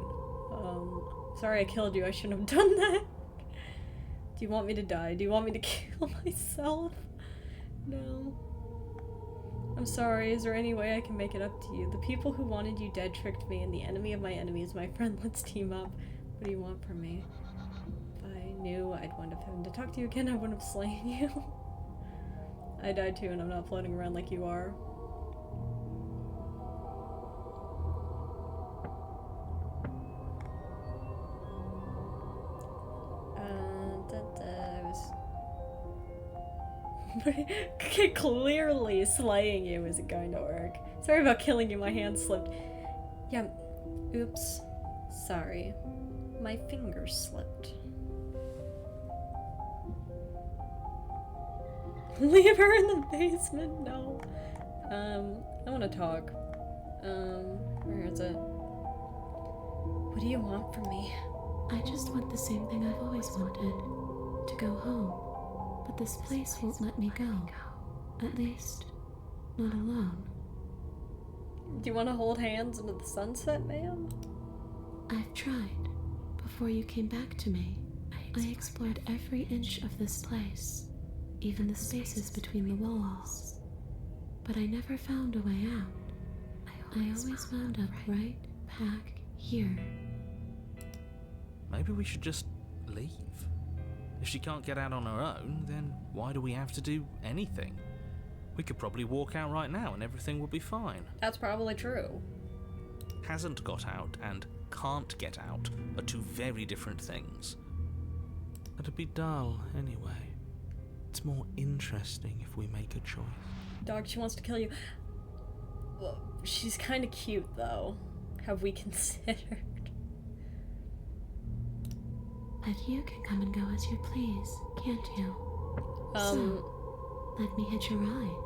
Sorry I killed you. I shouldn't have done that. Do you want me to die? Do you want me to kill myself? No. I'm sorry. Is there any way I can make it up to you? The people who wanted you dead tricked me, and the enemy of my enemy is my friend. Let's team up. What do you want from me? If I knew I'd wind up having to talk to you again, I wouldn't have slain you. I died too, and I'm not floating around like you are. Clearly slaying you isn't going to work. Sorry about killing you, my hand slipped. Yeah, oops. Sorry. My finger slipped. Leave her in the basement? No. I want to talk. Where is it? What do you want from me? I just want the same thing I've always wanted. To go home. But this place won't let me go. At least, not alone. Do you want to hold hands into the sunset, ma'am? I've tried. Before you came back to me, I explored every inch of this place, even the spaces between the walls. But I never found a way out. I always wound up right back here. Maybe we should just leave. If she can't get out on her own, then why do we have to do anything? We could probably walk out right now and everything will be fine. That's probably true. Hasn't got out and can't get out are two very different things. It'd be dull anyway. It's more interesting if we make a choice. Dog, she wants to kill you. Well, she's kind of cute, though. Have we considered? But you can come and go as you please, can't you? So, let me hitch a ride.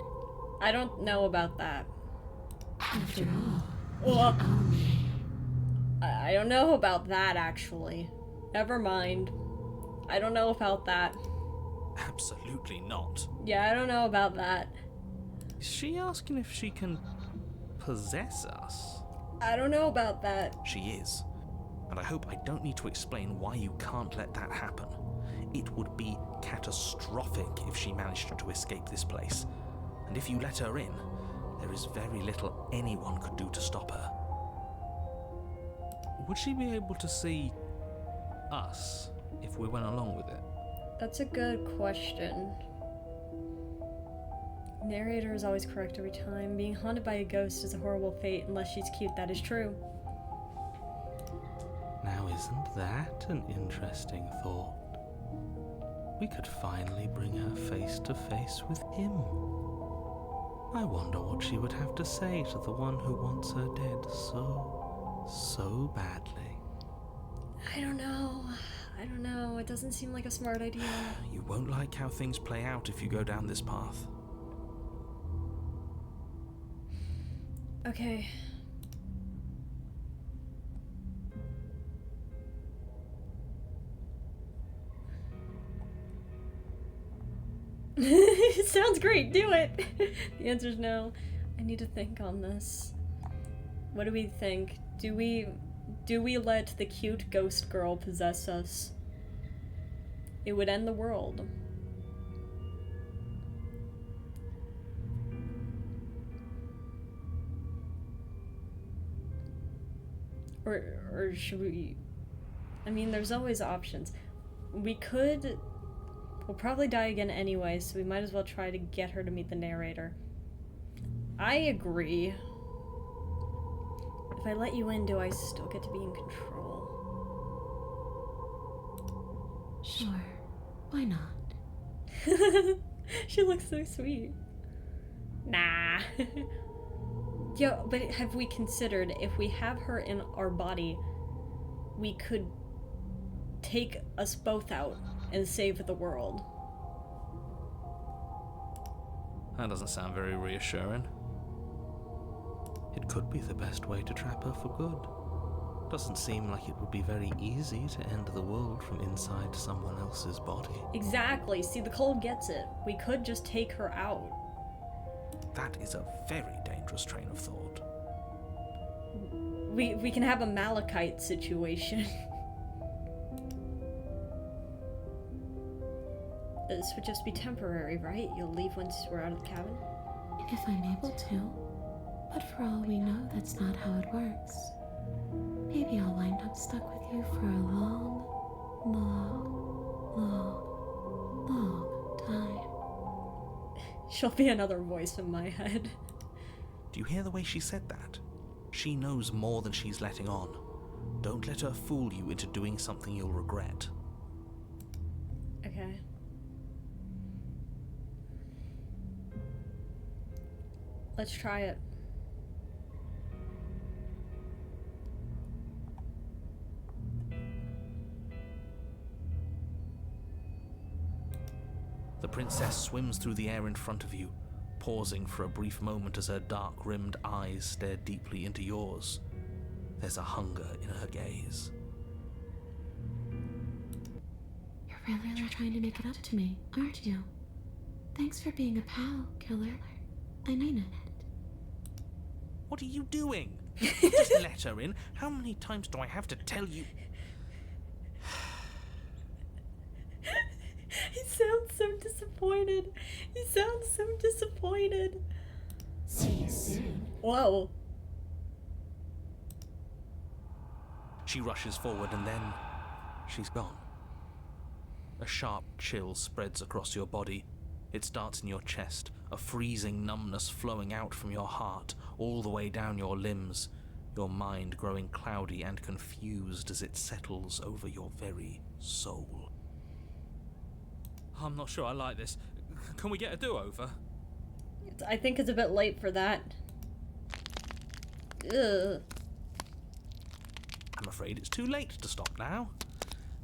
I don't know about that. After all, Well, I don't know about that, actually. Never mind. I don't know about that. Absolutely not. Yeah, I don't know about that. Is she asking if she can possess us? I don't know about that. She is. And I hope I don't need to explain why you can't let that happen. It would be catastrophic if she managed to escape this place. And if you let her in, there is very little anyone could do to stop her. Would she be able to see us if we went along with it? That's a good question. Narrator is always correct every time. Being haunted by a ghost is a horrible fate unless she's cute. That is true. Now, isn't that an interesting thought? We could finally bring her face to face with him. I wonder what she would have to say to the one who wants her dead so badly. I don't know. It doesn't seem like a smart idea. You won't like how things play out if you go down this path. Okay. Sounds great, do it! The answer's no. I need to think on this. What do we think? Do we let the cute ghost girl possess us? It would end the world. Or should we... I mean, there's always options. We'll probably die again anyway, so we might as well try to get her to meet the narrator. I agree. If I let you in, do I still get to be in control? sure. Why not? She looks so sweet. Nah. Yo, but have we considered if we have her in our body, we could take us both out and save the world? That doesn't sound very reassuring. It could be the best way to trap her for good. Doesn't seem like it would be very easy to end the world from inside someone else's body. Exactly. See, the cold gets it. We could just take her out. That is a very dangerous train of thought. We can have a Malachite situation. This would just be temporary, right? You'll leave once we're out of the cabin? If I'm able to. But for all we know, that's not how it works. Maybe I'll wind up stuck with you for a long, long time. She'll be another voice in my head. Do you hear the way she said that? She knows more than she's letting on. Don't let her fool you into doing something you'll regret. Okay. Let's try it. The princess swims through the air in front of you, pausing for a brief moment as her dark-rimmed eyes stare deeply into yours. There's a hunger in her gaze. You're really trying to make it up to me, aren't you? Thanks for being a pal, killer. I mean it. What are you doing? Just let her in. How many times do I have to tell you? He sounds so disappointed. He sounds so disappointed. See you soon. Whoa. She rushes forward and then she's gone. A sharp chill spreads across your body. It starts in your chest, a freezing numbness flowing out from your heart, all the way down your limbs, your mind growing cloudy and confused as it settles over your very soul. I'm not sure I like this. Can we get a do-over? I think it's a bit late for that. Ugh. I'm afraid it's too late to stop now.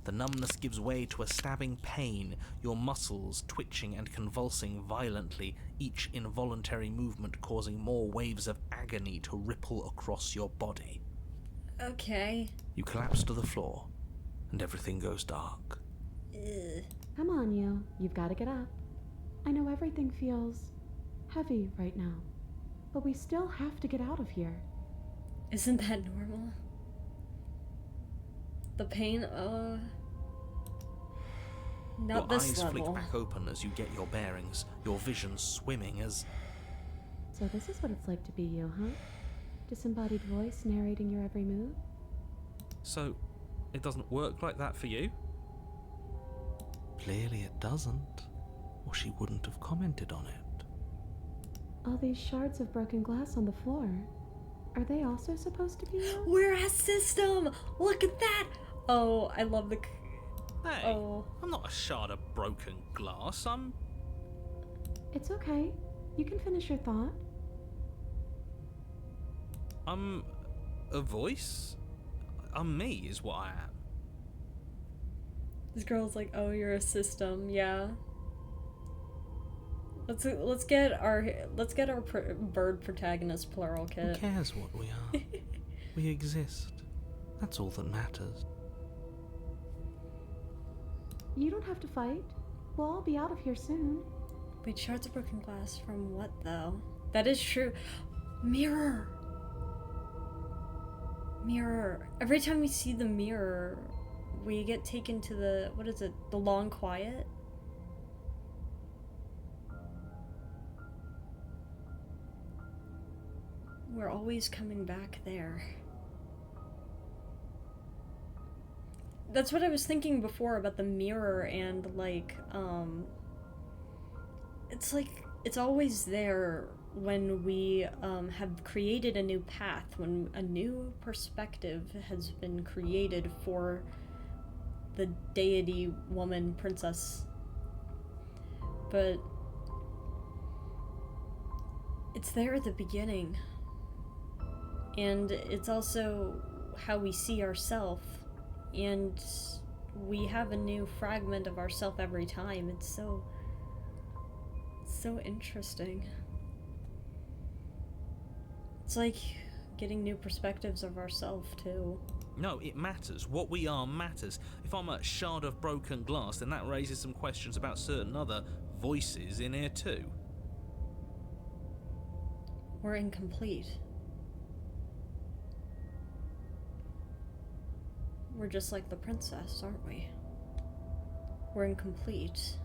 The numbness gives way to a stabbing pain, your muscles twitching and convulsing violently, each involuntary movement causing more waves of agony to ripple across your body. Okay. You collapse to the floor, and everything goes dark. Ugh. Come on, you. You've got to get up. I know everything feels heavy right now, but we still have to get out of here. Isn't that normal? The pain, not Your this eyes level. flick back open as you get your bearings, your vision swimming as... So this is what it's like to be you, huh? Disembodied voice narrating your every move? So, it doesn't work like that for you? Clearly it doesn't, or she wouldn't have commented on it. All these shards of broken glass on the floor. Are they also supposed to be you? We're a system! Look at that! Oh, I love the... Hey, Oh. I'm not a shard of broken glass, It's okay. You can finish your thought. I'm a voice? I'm me, is what I am. This girl's like, oh, you're a system, yeah. Let's get our bird protagonist plural Who kit. cares what we are? We exist. That's all that matters. You don't have to fight. We'll all be out of here soon. Wait, shards of broken glass from what though? That is true. Mirror. Mirror. Every time we see the mirror, we get taken to the, what is it? The long quiet? We're always coming back there. That's what I was thinking before about the mirror and like, it's like, it's always there when we have created a new path, when a new perspective has been created for the deity woman princess. But it's there at the beginning. And it's also how we see ourselves. And we have a new fragment of ourself every time. It's so interesting. It's like getting new perspectives of ourselves too. No, it matters. What we are matters. If I'm a shard of broken glass, then that raises some questions about certain other voices in here too. We're incomplete. We're just like the princess, aren't we? We're incomplete.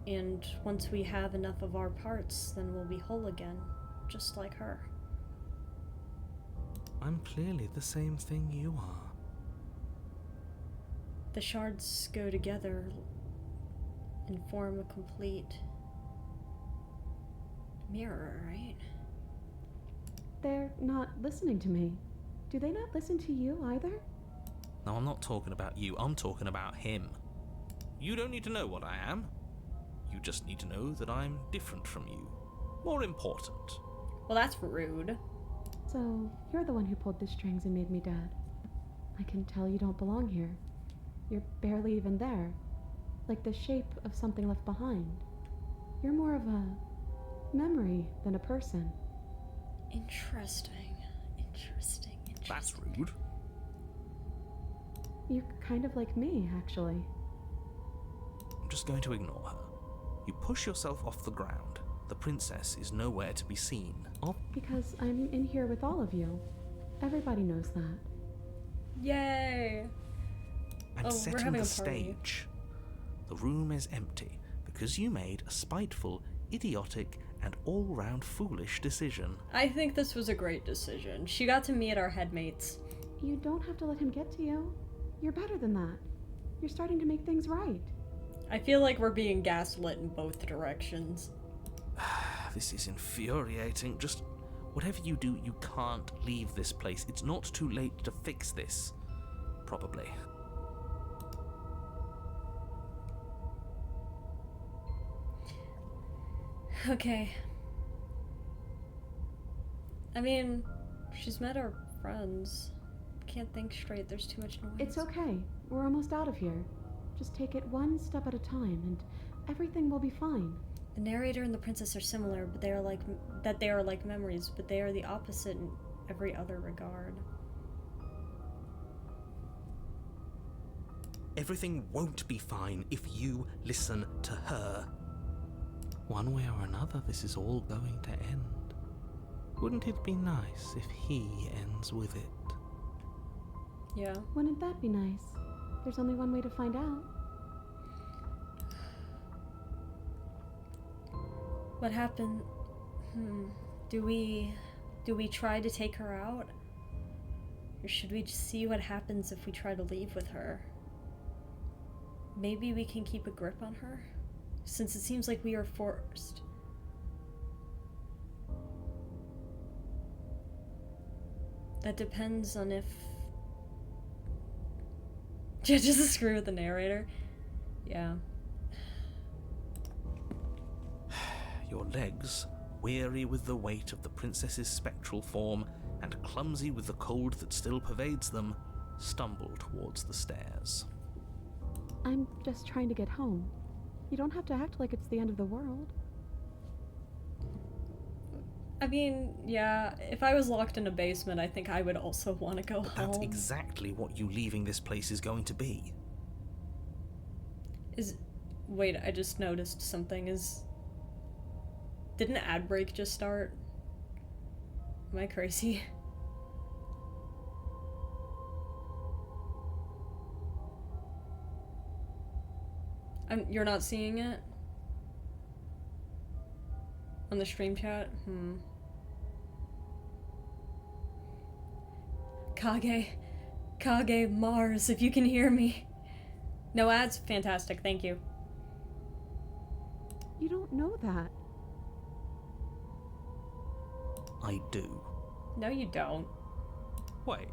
And once we have enough of our parts, then we'll be whole again, just like her. I'm clearly the same thing you are. The shards go together and form a complete mirror, right? They're not listening to me. Do they not listen to you either? No, I'm not talking about you. I'm talking about him. You don't need to know what I am. You just need to know that I'm different from you. More important. Well, that's rude. So, you're the one who pulled the strings and made me dead. I can tell you don't belong here. You're barely even there. Like the shape of something left behind. You're more of a memory than a person. Interesting. That's rude. You're kind of like me, actually. I'm just going to ignore her. You push yourself off the ground. The princess is nowhere to be seen. Because I'm in here with all of you. Everybody knows that. Yay! I'm Oh, we're setting having the a party. stage. The room is empty because you made a spiteful, idiotic, and all-round foolish decision. I think this was a great decision. She got to meet our headmates. You don't have to let him get to you. You're better than that. You're starting to make things right. I feel like we're being gaslit in both directions. This is infuriating. Just whatever you do, you can't leave this place. It's not too late to fix this. Probably. Okay. I mean, she's met our friends. can't think straight. There's too much noise. It's okay. We're almost out of here. Just take it one step at a time, and everything will be fine. The narrator and the princess are similar, but they are like memories, but they are the opposite in every other regard. Everything won't be fine if you listen to her. One way or another, this is all going to end. Wouldn't it be nice if he ends with it? Yeah. Wouldn't that be nice? There's only one way to find out. What happened? Do we try to take her out? Or should we just see what happens if we try to leave with her? Maybe we can keep a grip on her? Since it seems like we are forced. That depends on if... Just screw with the narrator. Yeah. Your legs, weary with the weight of the princess's spectral form and clumsy with the cold that still pervades them, stumble towards the stairs. I'm just trying to get home. You don't have to act like it's the end of the world. I mean, yeah, if I was locked in a basement, I think I would also want to go But home. that's exactly what you leaving this place is going to be. Wait, I just noticed something. Did an ad break just start? Am I crazy? You're not seeing it? On the stream chat? Kage, Mars, if you can hear me. No ads? Fantastic, thank you. You don't know that. I do. No, you don't. Wait,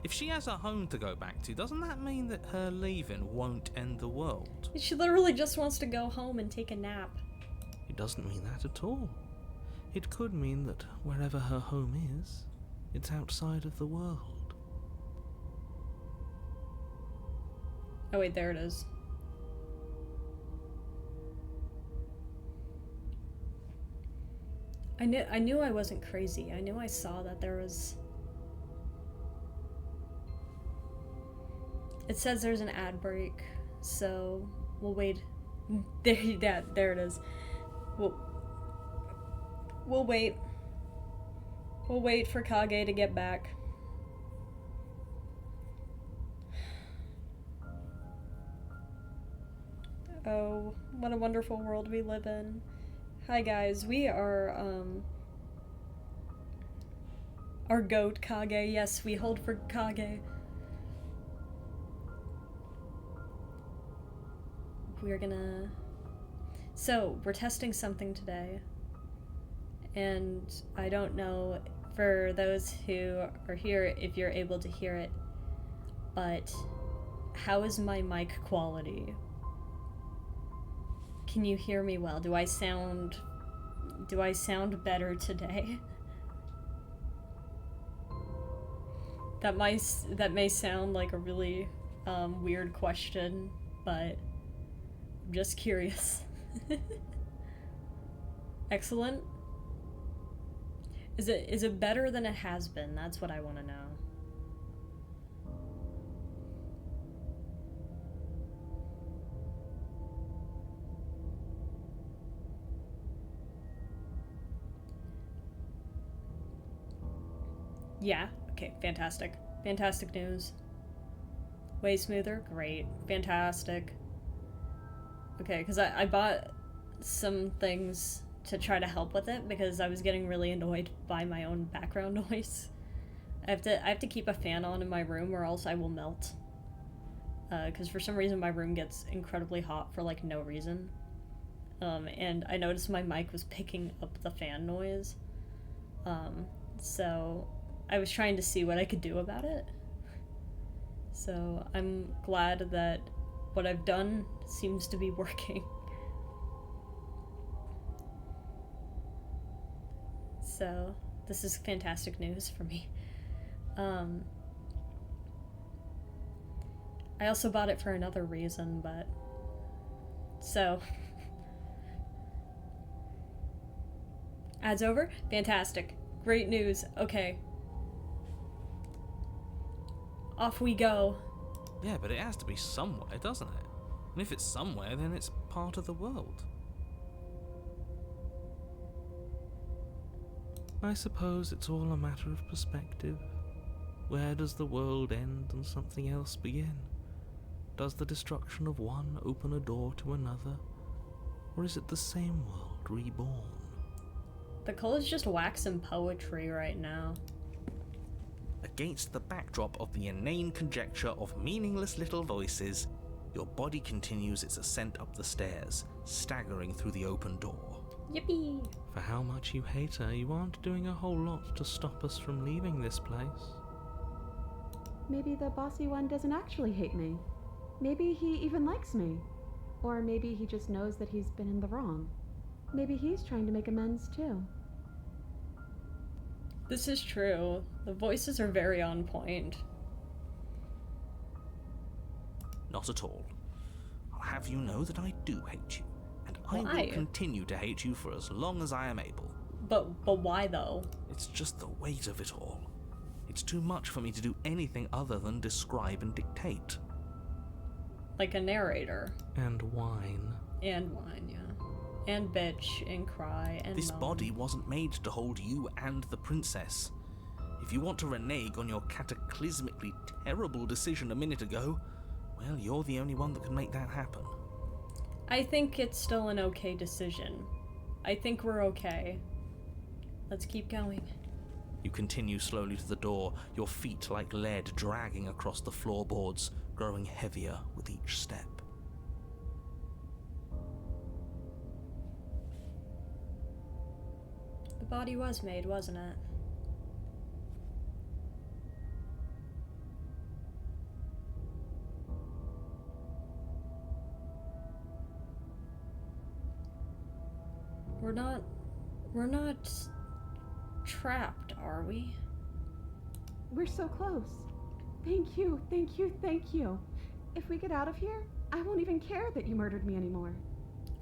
if she has a home to go back to, doesn't that mean that her leaving won't end the world? She literally just wants to go home and take a nap. It doesn't mean that at all. It could mean that wherever her home is, it's outside of the world. Oh wait, there it is. I knew I wasn't crazy. I knew I saw that there was... It says there's an ad break, so we'll wait. There it is. We'll wait. We'll wait for Kage to get back. Oh, what a wonderful world we live in. Hi guys, we are, our goat, Kage. Yes, we hold for Kage. We're gonna... So, we're testing something today. And I don't know, for those who are here, if you're able to hear it, but how is my mic quality? Can you hear me well? Do I sound better today? That may sound like a really weird question, but I'm just curious. Excellent. Is it better than it has been? That's what I want to know. Yeah, okay, fantastic. Fantastic news. Way smoother? Great. Fantastic. Okay, because I bought some things to try to help with it because I was getting really annoyed by my own background noise. I have to keep a fan on in my room or else I will melt. Because for some reason my room gets incredibly hot for like no reason. And I noticed my mic was picking up the fan noise. So I was trying to see what I could do about it. So I'm glad that what I've done seems to be working. So this is fantastic news for me. I also bought it for another reason, but... So... Ads over? Fantastic. Great news. Okay. Off we go. Yeah, but it has to be somewhere, doesn't it? And if it's somewhere, then it's part of the world. I suppose it's all a matter of perspective. Where does the world end and something else begin? Does the destruction of one open a door to another? Or is it the same world reborn? The color's just waxing poetry right now. Against the backdrop of the inane conjecture of meaningless little voices, your body continues its ascent up the stairs, staggering through the open door. Yippee! For how much you hate her, you aren't doing a whole lot to stop us from leaving this place. Maybe the bossy one doesn't actually hate me. Maybe he even likes me. Or maybe he just knows that he's been in the wrong. Maybe he's trying to make amends too. This is true. The voices are very on point. Not at all. I'll have you know that I do hate you, and I Why? will continue to hate you for as long as I am able. But why though? It's just the weight of it all. It's too much for me to do anything other than describe and dictate. Like a narrator. And wine. And wine, yeah. And bitch, and cry, and This moan. body wasn't made to hold you and the princess. If you want to renege on your cataclysmically terrible decision a minute ago, well, you're the only one that can make that happen. I think it's still an okay decision. I think we're okay. Let's keep going. You continue slowly to the door, your feet like lead dragging across the floorboards, growing heavier with each step. The body was made, wasn't it? We're not trapped, are we? We're so close. Thank you, thank you, thank you. If we get out of here, I won't even care that you murdered me anymore.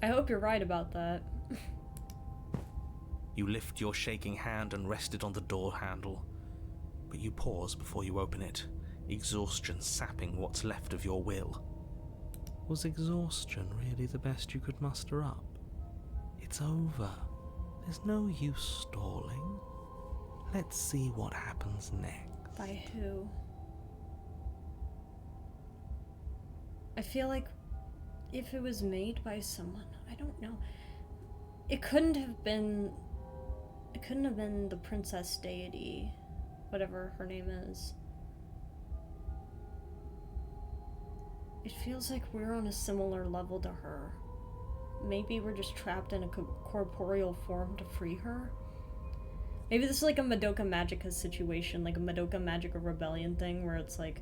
I hope you're right about that. You lift your shaking hand and rest it on the door handle, but you pause before you open it, exhaustion sapping what's left of your will. Was exhaustion really the best you could muster up? It's over. There's no use stalling. Let's see what happens next. By who? I feel like if it was made by someone, I don't know. It couldn't have been the princess deity, whatever her name is. It feels like we're on a similar level to her. Maybe we're just trapped in a corporeal form to free her. Maybe this is like a Madoka Magica situation, like a Madoka Magica Rebellion thing, where it's like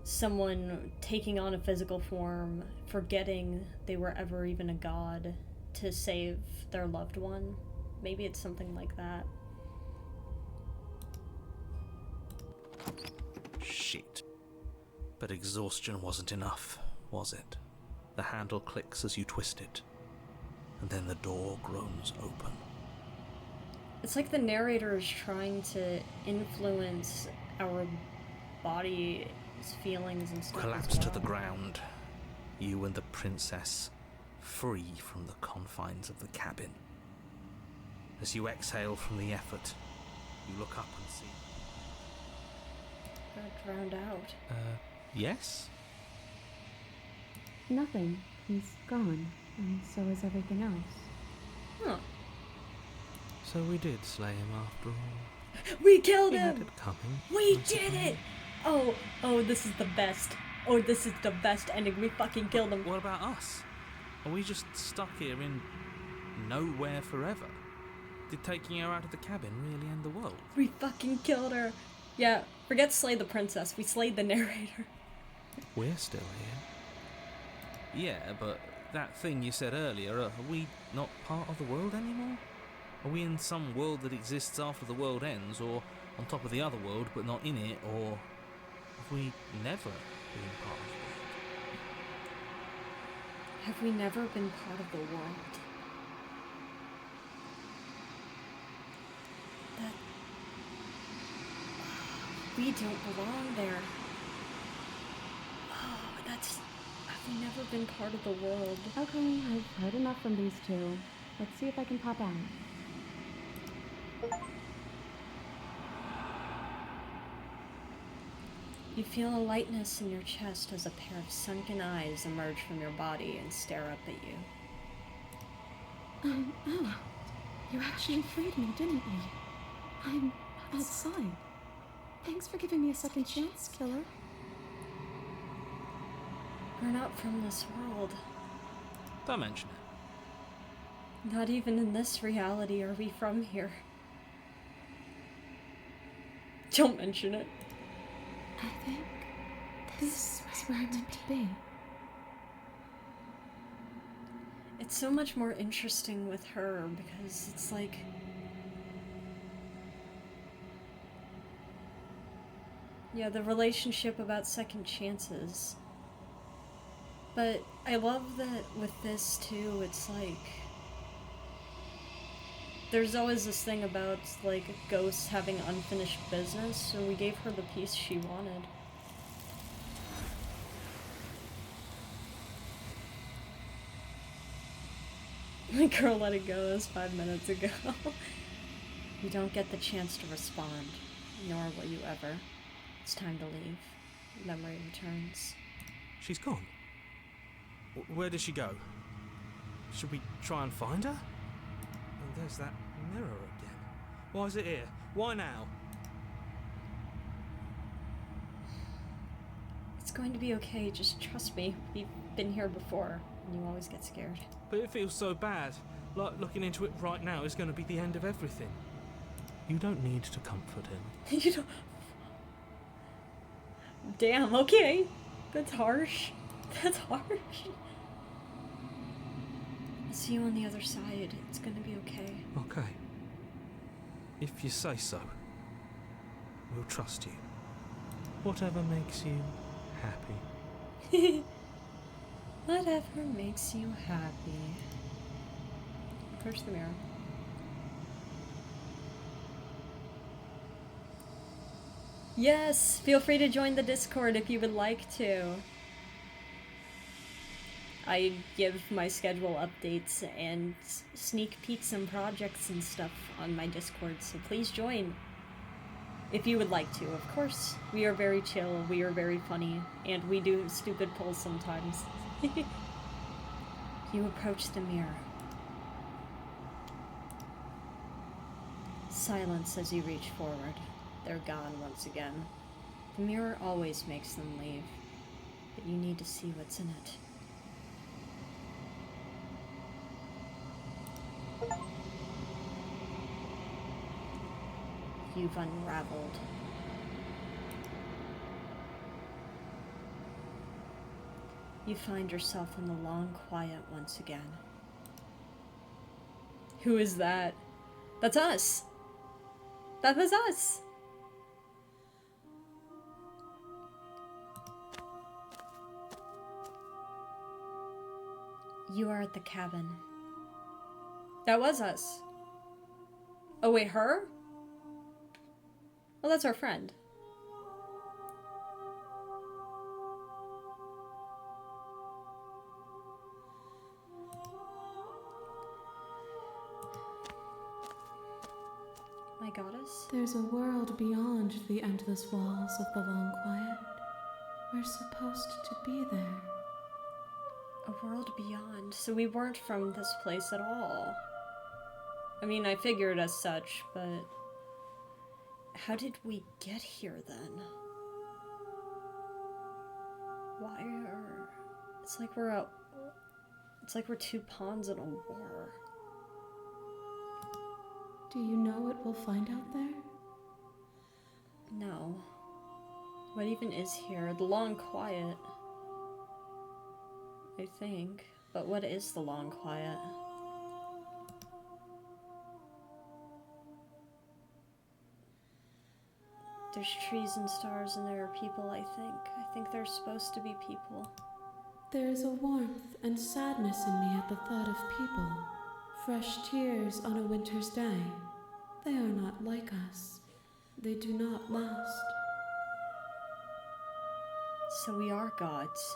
someone taking on a physical form, forgetting they were ever even a god, to save their loved one. Maybe it's something like that. Shit. But exhaustion wasn't enough, was it? The handle clicks as you twist it, and then the door groans open. It's like the narrator is trying to influence our body's feelings and stuff. Collapse to the ground, you and the princess, free from the confines of the cabin. As you exhale from the effort, you look up and see... Got drowned out. Yes? Nothing. He's gone, and so is everything else. Huh. So we did slay him after all. We killed We had him! it coming. We I did it! suppose. Oh, this is the best. Oh, this is the best ending. We fucking killed him. What about us? Are we just stuck here in nowhere forever? Did taking her out of the cabin really end the world? We fucking killed her. Yeah, forget slay the princess. We slayed the narrator. We're still here. Yeah, but that thing you said earlier, are we not part of the world anymore? Are we in some world that exists after the world ends, or on top of the other world but not in it, or have we never being part of the world. Have we never been part of the world? That... we don't belong there. Oh, that's... have we never been part of the world? Okay, I've heard enough from these two. Let's see if I can pop out. You feel a lightness in your chest as a pair of sunken eyes emerge from your body and stare up at you. Oh, you actually freed me, didn't you? I'm outside. Thanks for giving me a second chance, killer. We're not from this world. Don't mention it. Not even in this reality are we from here. Don't mention it. I think this is where I'm meant to be. It's so much more interesting with her because it's like... yeah, the relationship about second chances. But I love that with this too, it's like... there's always this thing about, like, ghosts having unfinished business, and we gave her the piece she wanted. The girl let it go, it was 5 minutes ago. You don't get the chance to respond, nor will you ever. It's time to leave. Memory returns. She's gone. Where did she go? Should we try and find her? And there's that mirror again. Why is it here? Why now? It's going to be okay, just trust me. We've been here before, and you always get scared. But it feels so bad. Like looking into it right now is going to be the end of everything. You don't need to comfort him. You don't... damn, okay. That's harsh. That's harsh. I'll see you on the other side. It's gonna be okay. Okay. If you say so. We'll trust you. Whatever makes you happy. Whatever makes you happy. Push the mirror. Yes! Feel free to join the Discord if you would like to. I give my schedule updates and sneak peeks and projects and stuff on my Discord, so please join. If you would like to, of course. We are very chill, we are very funny, and we do stupid pulls sometimes. You approach the mirror. Silence as you reach forward. They're gone once again. The mirror always makes them leave, but you need to see what's in it. You've unraveled. You find yourself in the long quiet once again. Who is that? That's us! That was us! You are at the cabin. That was us. Oh wait, her? Well, that's our friend. My goddess? There's a world beyond the endless walls of the long quiet. We're supposed to be there. A world beyond. So we weren't from this place at all. I mean, I figured as such, but... how did we get here then? Why are... it's like we're out... it's like we're two pawns in a war. Do you know what we'll find out there? No. What even is here? The long quiet. I think. But what is the long quiet? There's trees and stars and there are people, I think. I think they're supposed to be people. There is a warmth and sadness in me at the thought of people. Fresh tears on a winter's day. They are not like us. They do not last. So we are gods.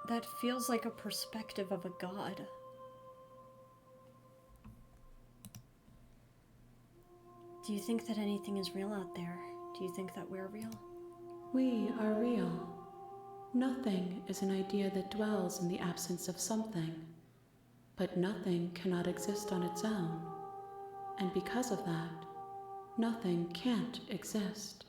That feels like a perspective of a god. Do you think that anything is real out there? Do you think that we're real? We are real. Nothing is an idea that dwells in the absence of something. But nothing cannot exist on its own. And because of that, nothing can't exist.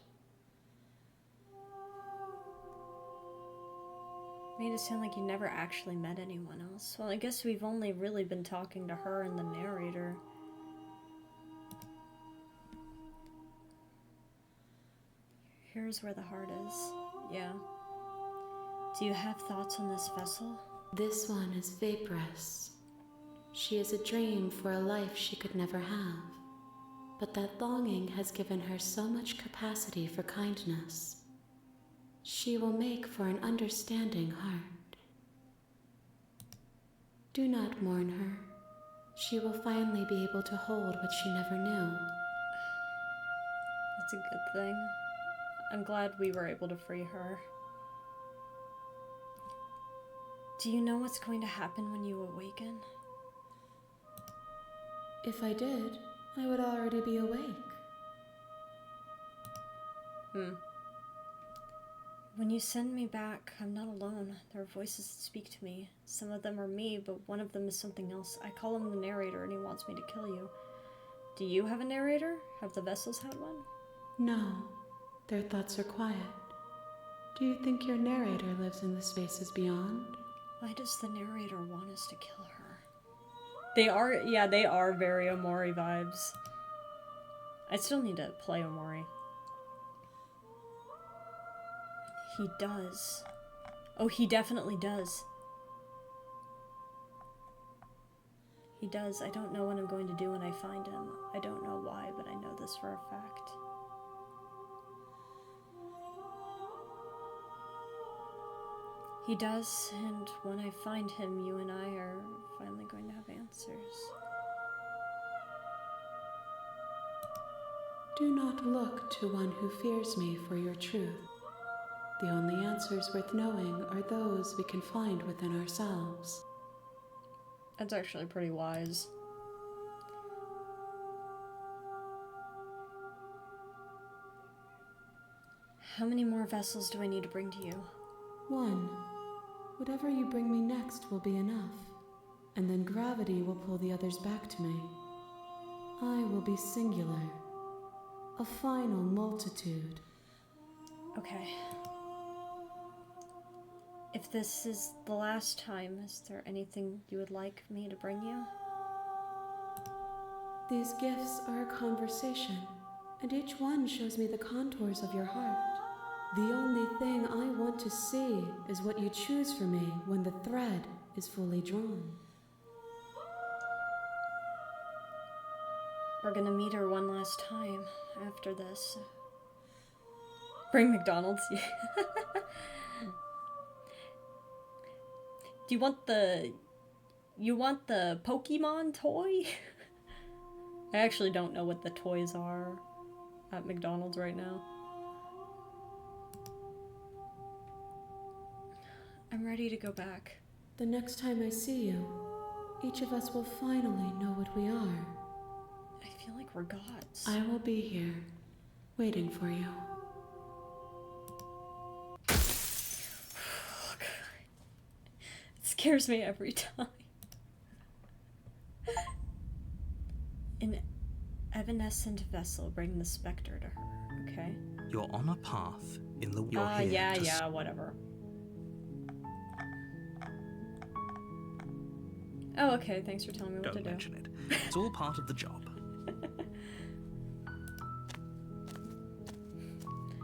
Made it sound like you never actually met anyone else. Well, I guess we've only really been talking to her and the narrator. Here's where the heart is. Yeah. Do you have thoughts on this vessel? This one is vaporous. She is a dream for a life she could never have. But that longing has given her so much capacity for kindness. She will make for an understanding heart. Do not mourn her. She will finally be able to hold what she never knew. That's a good thing. I'm glad we were able to free her. Do you know what's going to happen when you awaken? If I did, I would already be awake. When you send me back, I'm not alone. There are voices that speak to me. Some of them are me, but one of them is something else. I call him the narrator, and he wants me to kill you. Do you have a narrator? Have the vessels had one? No, their thoughts are quiet. Do you think your narrator lives in the spaces beyond? Why does the narrator want us to kill her? They are very Omori vibes. I still need to play Omori. He does. Oh, he definitely does. He does. I don't know what I'm going to do when I find him. I don't know why, but I know this for a fact. He does, and when I find him, you and I are finally going to have answers. Do not look to one who fears me for your truth. The only answers worth knowing are those we can find within ourselves. That's actually pretty wise. How many more vessels do I need to bring to you? One. Whatever you bring me next will be enough, and then gravity will pull the others back to me. I will be singular, a final multitude. Okay. If this is the last time, is there anything you would like me to bring you? These gifts are a conversation, and each one shows me the contours of your heart. The only thing I want to see is what you choose for me when the thread is fully drawn. We're gonna meet her one last time after this. Bring McDonald's. Do you want the Pokemon toy? I actually don't know what the toys are at McDonald's right now. I'm ready to go back. The next time I see you, each of us will finally know what we are. I feel like we're gods. I will be here, waiting for you. It scares me every time. An evanescent vessel, bring the Spectre to her, okay? You're on a path in the... You're here yeah, whatever. Oh, okay, thanks for telling me what to do. Don't mention it. It's all part of the job.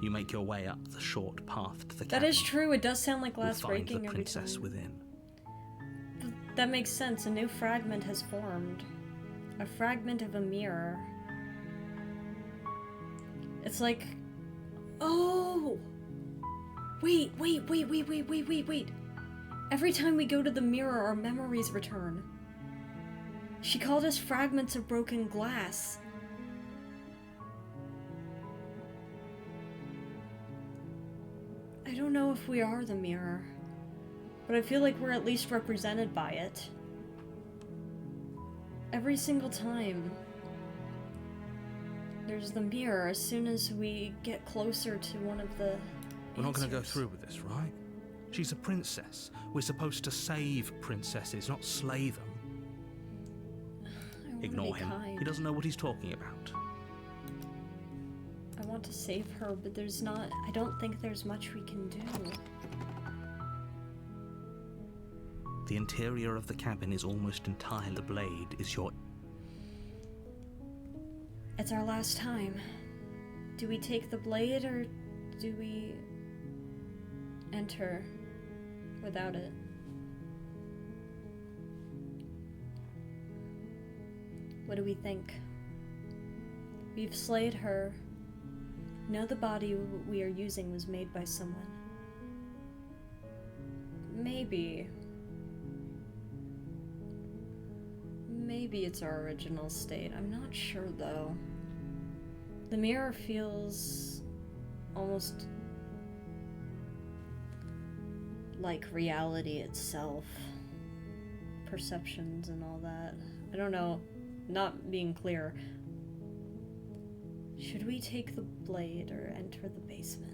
You make your way up the short path to the cabin. That is true, it does sound like You'll Last find Breaking the every princess time. within. That makes sense, a new fragment has formed. A fragment of a mirror. It's like... Oh! Wait. Every time we go to the mirror, our memories return. She called us fragments of broken glass. I don't know if we are the mirror, but I feel like we're at least represented by it. Every single time there's the mirror, as soon as we get closer to one of the We're not going to go answers. through with this, right? She's a princess. We're supposed to save princesses, not slay them. I wanna Ignore be him. kind. He doesn't know what he's talking about. I want to save her, but there's not... I don't think there's much we can do. The interior of the cabin is almost entirely the blade is your... It's our last time. Do we take the blade, or do we enter without it? What do we think? We've slayed her. Know the body we are using was made by someone. Maybe it's our original state. I'm not sure, though. The mirror feels almost like reality itself. Perceptions and all that. I don't know. Not being clear. Should we take the blade or enter the basement?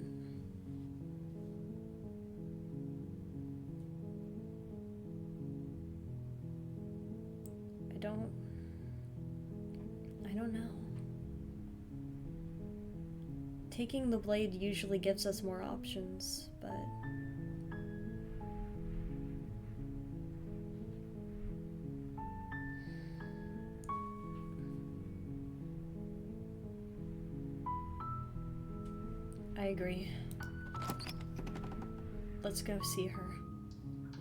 I don't know. Taking the blade usually gives us more options, but... I agree. Let's go see her.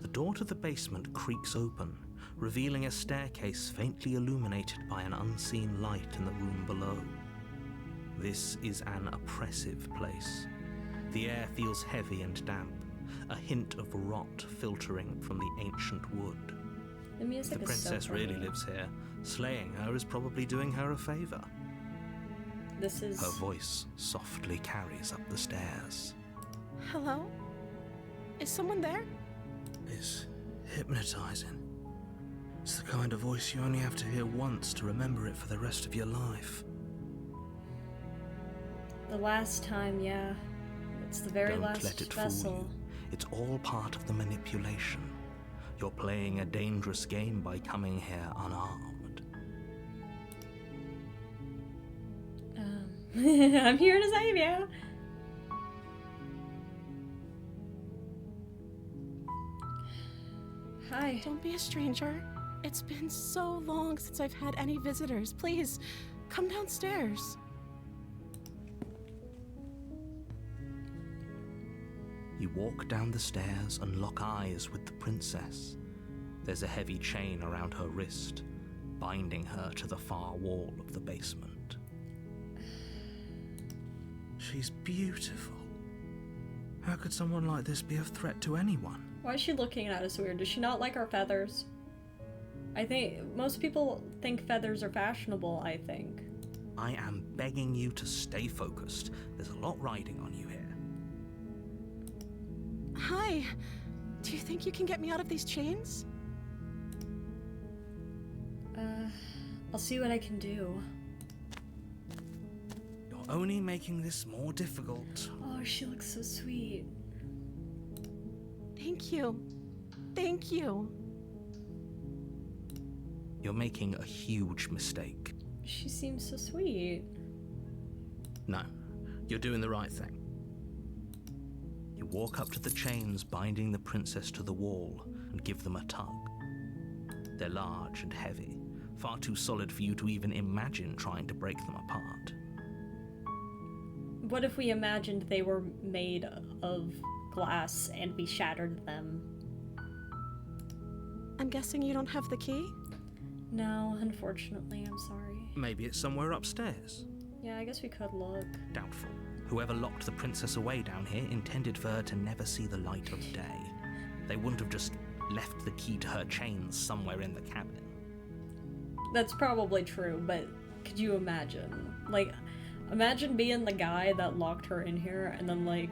The door to the basement creaks open, revealing a staircase faintly illuminated by an unseen light in the room below. This is an oppressive place. The air feels heavy and damp, a hint of rot filtering from the ancient wood. The music The is so princess really pretty. lives here. Slaying her is probably doing her a favor. This is... Her voice softly carries up the stairs. Hello? Is someone there? It's hypnotizing. It's the kind of voice you only have to hear once to remember it for the rest of your life. The last time, yeah. It's the very Don't last let it vessel. fool you. It's all part of the manipulation. You're playing a dangerous game by coming here unarmed. I'm here to save you. Hi. Don't be a stranger. It's been so long since I've had any visitors. Please, come downstairs. You walk down the stairs and lock eyes with the princess. There's a heavy chain around her wrist, binding her to the far wall of the basement. She's beautiful. How could someone like this be a threat to anyone? Why is she looking at us weird? Does she not like our feathers? I think most people think feathers are fashionable, I think. I am begging you to stay focused. There's a lot riding on you here. Hi. Do you think you can get me out of these chains? I'll see what I can do. You're only making this more difficult. Oh, she looks so sweet. Thank you. Thank you. You're making a huge mistake. She seems so sweet. No, you're doing the right thing. You walk up to the chains binding the princess to the wall and give them a tug. They're large and heavy, far too solid for you to even imagine trying to break them apart. What if we imagined they were made of glass and we shattered them? I'm guessing you don't have the key? No, unfortunately, I'm sorry. Maybe it's somewhere upstairs. Yeah, I guess we could look. Doubtful. Whoever locked the princess away down here intended for her to never see the light of day. They wouldn't have just left the key to her chains somewhere in the cabin. That's probably true, but could you imagine? Like, imagine being the guy that locked her in here and then, like,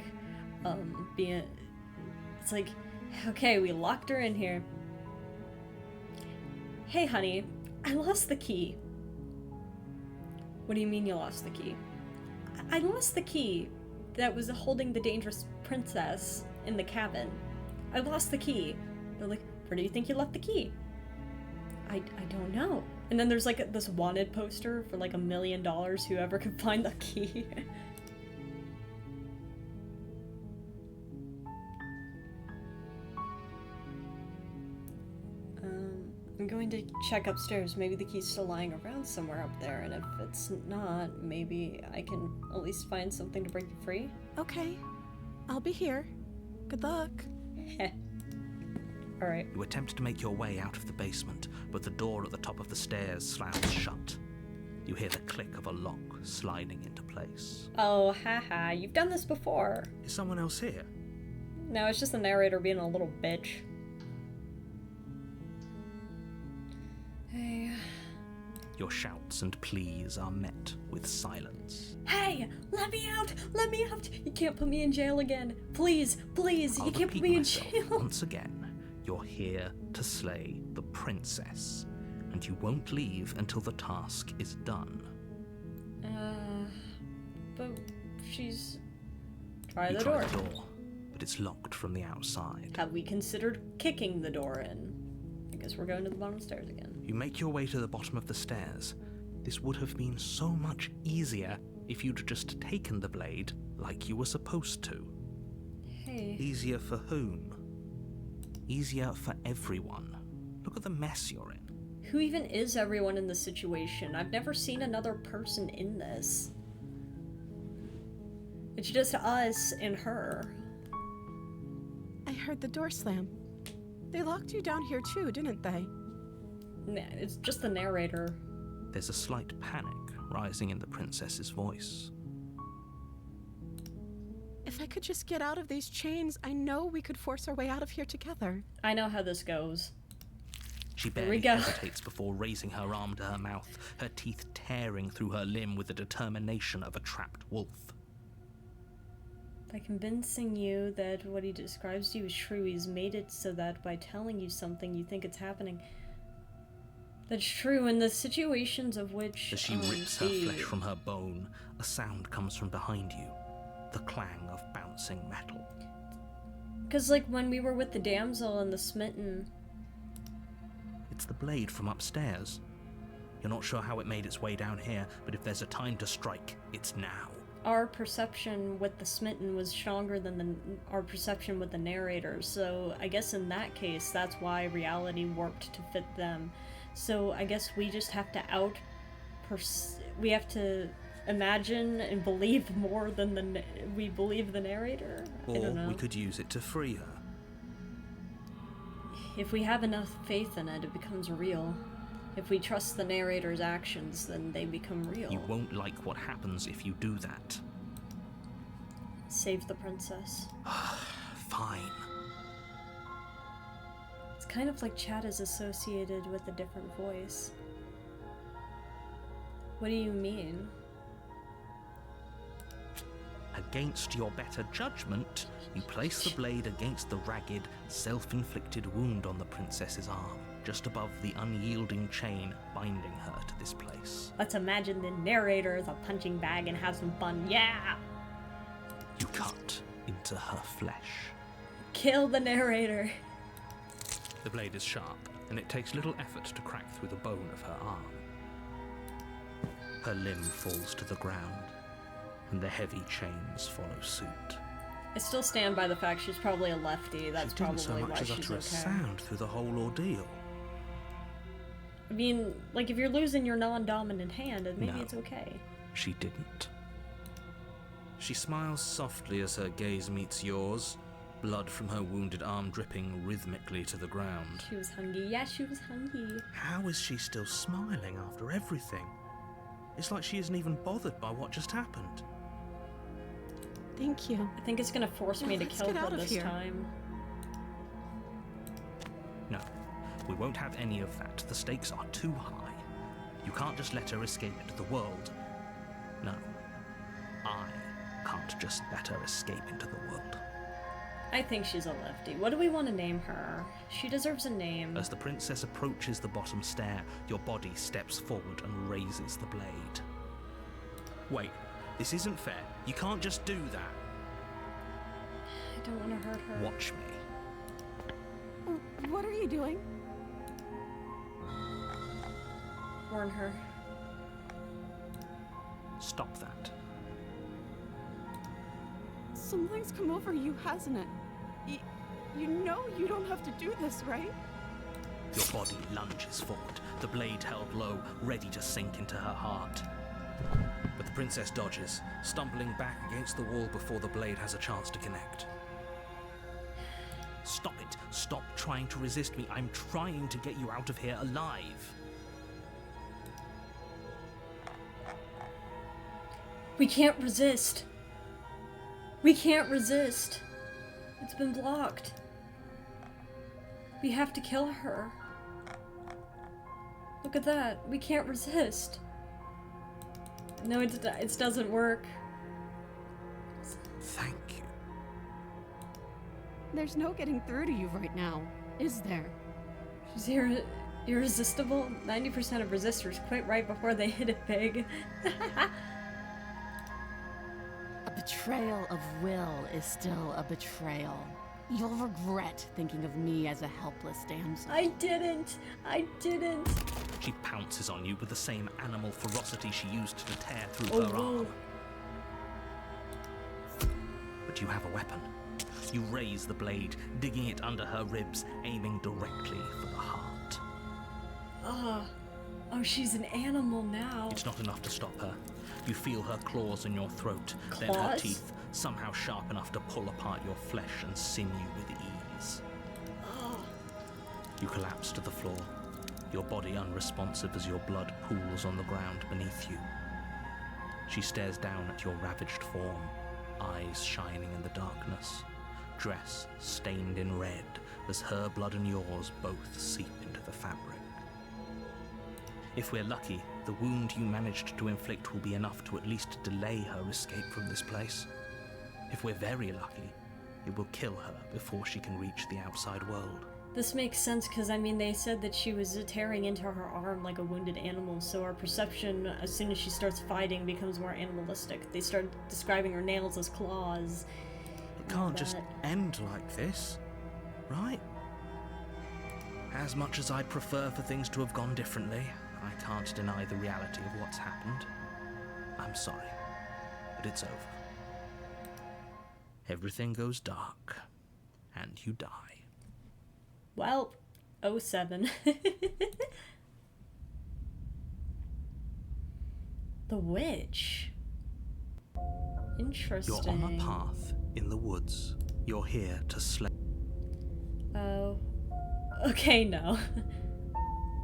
being... It's like, okay, we locked her in here. Hey, honey, I lost the key. What do you mean you lost the key? I lost the key that was holding the dangerous princess in the cabin. I lost the key. They're like, where do you think you left the key? I don't know. And then there's like this wanted poster for like $1 million, whoever could find the key. I'm going to check upstairs. Maybe the key's still lying around somewhere up there, and if it's not, maybe I can at least find something to break you free. Okay, I'll be here. Good luck. Alright. You attempt to make your way out of the basement, but the door at the top of the stairs slams shut. You hear the click of a lock sliding into place. Oh, haha, you've done this before. Is someone else here? No, it's just the narrator being a little bitch. Hey. Your shouts and pleas are met with silence. Hey, let me out! Let me out! You can't put me in jail again. Please, please, I'll you can't put repeat me in myself jail. once again. You're here to slay the princess, and you won't leave until the task is done. But she's... Try You the try door. the door, but it's locked from the outside. Have we considered kicking the door in? I guess we're going to the bottom stairs again. You make your way to the bottom of the stairs. This would have been so much easier if you'd just taken the blade like you were supposed to. Hey. Easier for whom? Easier for everyone. Look at the mess you're in. Who even is everyone in this situation? I've never seen another person in this. It's just us and her. I heard the door slam. They locked you down here too, didn't they? Nah, it's just the narrator. There's a slight panic rising in the princess's voice. If I could just get out of these chains, I know we could force our way out of here together. I know how this goes. She Here we barely go. hesitates before raising her arm to her mouth, her teeth tearing through her limb with the determination of a trapped wolf. By convincing you that what he describes to you is true, he's made it so that by telling you something, you think it's happening. That's true in the situations of which... As she rips her flesh from her bone, a sound comes from behind you. The clang of bouncing metal. Because, like, when we were with the damsel and the smitten... It's the blade from upstairs. You're not sure how it made its way down here, but if there's a time to strike, it's now. Our perception with the smitten was stronger than our perception with the narrator, so I guess in that case, that's why reality warped to fit them. So I guess we just have to we have to imagine and believe more than we believe the narrator? I Or don't know. we could use it to free her. If we have enough faith in it, it becomes real. If we trust the narrator's actions, then they become real. You won't like what happens if you do that. Save the princess. Fine. It's kind of like Chad is associated with a different voice. What do you mean? Against your better judgment, you place the blade against the ragged, self-inflicted wound on the princess's arm, just above the unyielding chain binding her to this place. Let's imagine the narrator is a punching bag and have some fun. Yeah! You cut into her flesh. Kill the narrator. The blade is sharp, and it takes little effort to crack through the bone of her arm. Her limb falls to the ground, and the heavy chains follow suit. I still stand by the fact she's probably a lefty. That's She didn't probably so much why as she's utter okay. a sound through the whole ordeal. I mean, like, if you're losing your non-dominant hand, then maybe No. it's okay. She didn't. She smiles softly as her gaze meets yours, blood from her wounded arm dripping rhythmically to the ground. She was hungry. Yeah, she was hungry. How is she still smiling after everything? It's like she isn't even bothered by what just happened. Thank you. I think it's gonna force me to Let's kill get her out of this here. time. No, we won't have any of that. The stakes are too high. You can't just let her escape into the world. No, I can't just let her escape into the world. I think she's a lefty. What do we want to name her? She deserves a name. As the princess approaches the bottom stair, your body steps forward and raises the blade. Wait, this isn't fair. You can't just do that. I don't want to hurt her. Watch me. What are you doing? Warn her. Stop that. Something's come over you, hasn't it? You know you don't have to do this, right? Your body lunges forward, the blade held low, ready to sink into her heart. But the princess dodges, stumbling back against the wall before the blade has a chance to connect. Stop it. Stop trying to resist me. I'm trying to get you out of here alive. We can't resist. We can't resist. It's been blocked. We have to kill her. Look at that. We can't resist. No, it doesn't work. Thank you. There's no getting through to you right now, is there? She's irresistible. 90% of resistors quit right before they hit it big. A betrayal of will is still a betrayal. You'll regret thinking of me as a helpless damsel. I didn't. She pounces on you with the same animal ferocity she used to tear through Oh, her whoa. arm. But you have a weapon. You raise the blade, digging it under her ribs, aiming directly for the heart. Oh, she's an animal now. It's not enough to stop her. You feel her claws in your throat, then her Claws? teeth, somehow sharp enough to pull apart your flesh and sinew with ease. You collapse to the floor, your body unresponsive as your blood pools on the ground beneath you. She stares down at your ravaged form, eyes shining in the darkness, dress stained in red as her blood and yours both seep into the fabric. If we're lucky, the wound you managed to inflict will be enough to at least delay her escape from this place. If we're very lucky, it will kill her before she can reach the outside world. This makes sense because, I mean, they said that she was tearing into her arm like a wounded animal, so our perception, as soon as she starts fighting, becomes more animalistic. They start describing her nails as claws. It can't just end like this, right? As much as I'd prefer for things to have gone differently, I can't deny the reality of what's happened. I'm sorry, but it's over. Everything goes dark, and you die. Well, 07. The witch. Interesting. You're on a path in the woods. You're here to slay. Oh. Okay, no.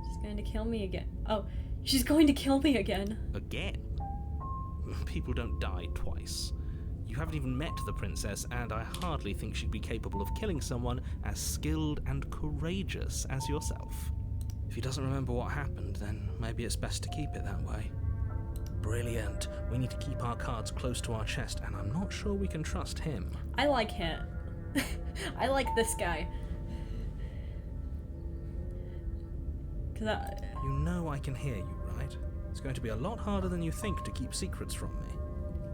She's going to kill me again. Oh, she's going to kill me again. Again? People don't die twice. You haven't even met the princess, and I hardly think she'd be capable of killing someone as skilled and courageous as yourself. If he doesn't remember what happened, then maybe it's best to keep it that way. Brilliant. We need to keep our cards close to our chest, and I'm not sure we can trust him. I like him. I like this guy. You know I can hear you, right? It's going to be a lot harder than you think to keep secrets from me.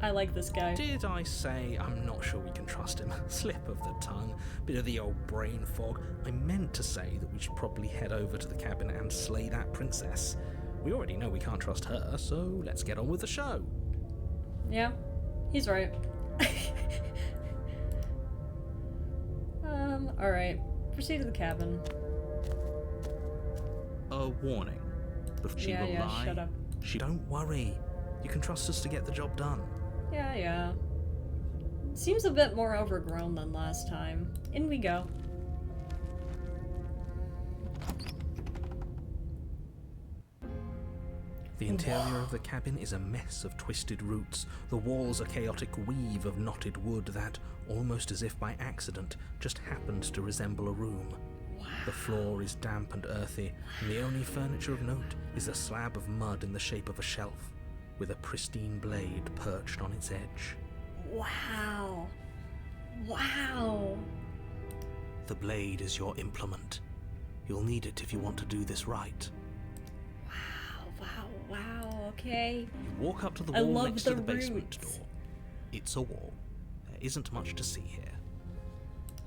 I like this guy. Did I say I'm not sure we can trust him? Slip of the tongue, bit of the old brain fog. I meant to say that we should probably head over to the cabin and slay that princess. We already know we can't trust her, so let's get on with the show. Yeah, he's right. Alright. Proceed to the cabin. A warning. If she will lie, shut up. Don't worry. You can trust us to get the job done. Yeah. Seems a bit more overgrown than last time. In we go. The interior of the cabin is a mess of twisted roots. The walls a chaotic weave of knotted wood that, almost as if by accident, just happened to resemble a room. The floor is damp and earthy, and the only furniture of note is a slab of mud in the shape of a shelf, with a pristine blade perched on its edge. Wow. Wow. The blade is your implement. You'll need it if you want to do this right. Wow, okay. You walk up to the I wall love next to the the basement roots. door. It's a wall. There isn't much to see here.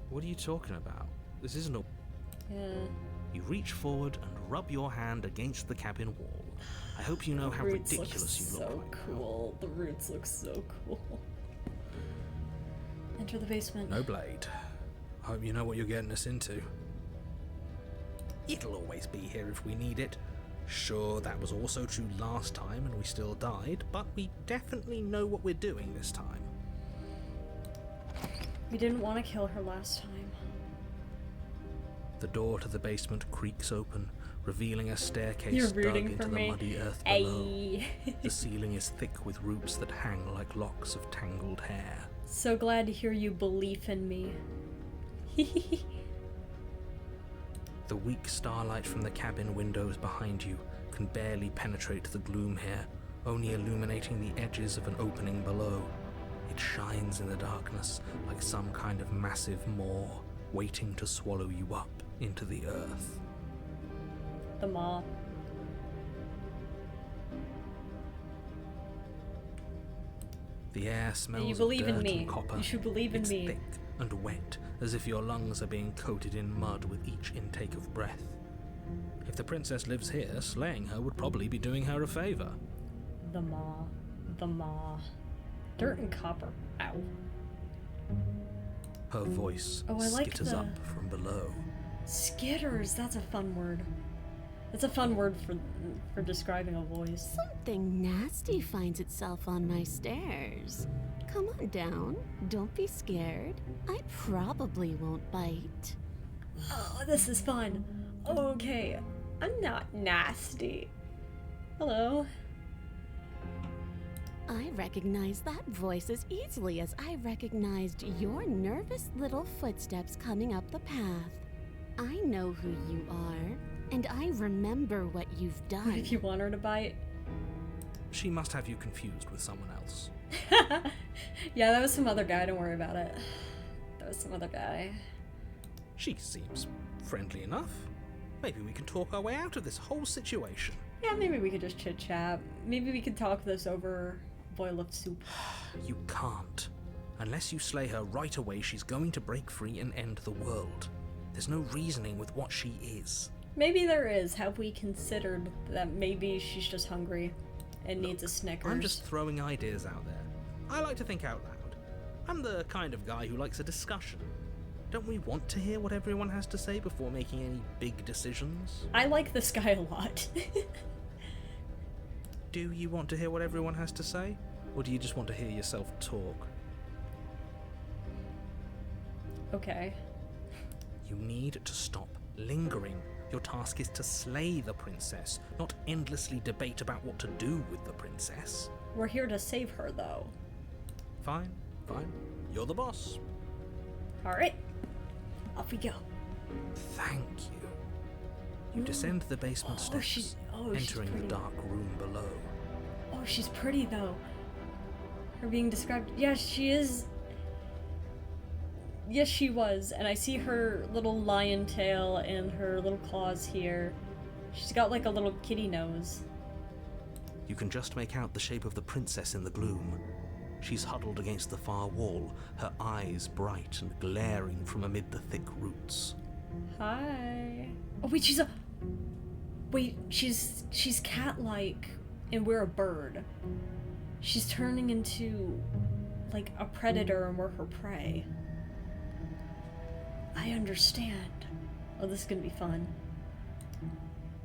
What are you talking about? This isn't a... Yeah. You reach forward and rub your hand against the cabin wall. I hope you know how Roots ridiculous you look look so right now. cool. The roots look so cool. Enter the basement. No blade. I hope you know what you're getting us into. It'll always be here if we need it. Sure, that was also true last time and we still died, but we definitely know what we're doing this time. We didn't want to kill her last time. The door to the basement creaks open, revealing a staircase You're dug rooting into for the me. muddy earth below. Ayy. The ceiling is thick with roots that hang like locks of tangled hair. So glad to hear you believe in me. The weak starlight from the cabin windows behind you can barely penetrate the gloom here, only illuminating the edges of an opening below. It shines in the darkness like some kind of massive maw waiting to swallow you up into the earth. The maw. The air smells You believe of in dirt me. and copper. You should believe in It's me. thick and wet, as if your lungs are being coated in mud with each intake of breath. If the princess lives here, slaying her would probably be doing her a favor. The maw. The maw. Dirt and copper. Ow. Her voice Oh, I like skitters the- up from below. Skitters. That's a fun word. That's a fun word for describing a voice. Something nasty finds itself on my stairs. Come on down. Don't be scared. I probably won't bite. Oh, this is fun. Okay. I'm not nasty. Hello. I recognize that voice as easily as I recognized your nervous little footsteps coming up the path. I know who you are, and I remember what you've What done. if you want her to bite? She must have you confused with someone else. Yeah, that was some other guy. Don't worry about it. That was some other guy. She seems friendly enough. Maybe we can talk our way out of this whole situation. Yeah, maybe we could just chit chat. Maybe we could talk this over a boil of soup. You can't. Unless you slay her right away, she's going to break free and end the world. There's no reasoning with what she is. Maybe there is. Have we considered that maybe she's just hungry and needs a Snickers? I'm just throwing ideas out there. I like to think out loud. I'm the kind of guy who likes a discussion. Don't we want to hear what everyone has to say before making any big decisions? I like this guy a lot. Do you want to hear what everyone has to say? Or do you just want to hear yourself talk? Okay. You need to stop lingering. Your task is to slay the princess, not endlessly debate about what to do with the princess. We're here to save her, though. Fine, fine. You're the boss. Alright. Off we go. Thank you. You descend the basement Oh, steps, she's entering the pretty. dark room below. Oh, she's pretty, though. Her being described. Yeah, she is. Yes, she was. And I see her little lion tail and her little claws here. She's got like a little kitty nose. You can just make out the shape of the princess in the gloom. She's huddled against the far wall, her eyes bright and glaring from amid the thick roots. Hi. Oh, wait, she's a. Wait, she's cat-like, and we're a bird. She's turning into, like, a predator, and we're her prey. I understand. Oh, this is gonna be fun.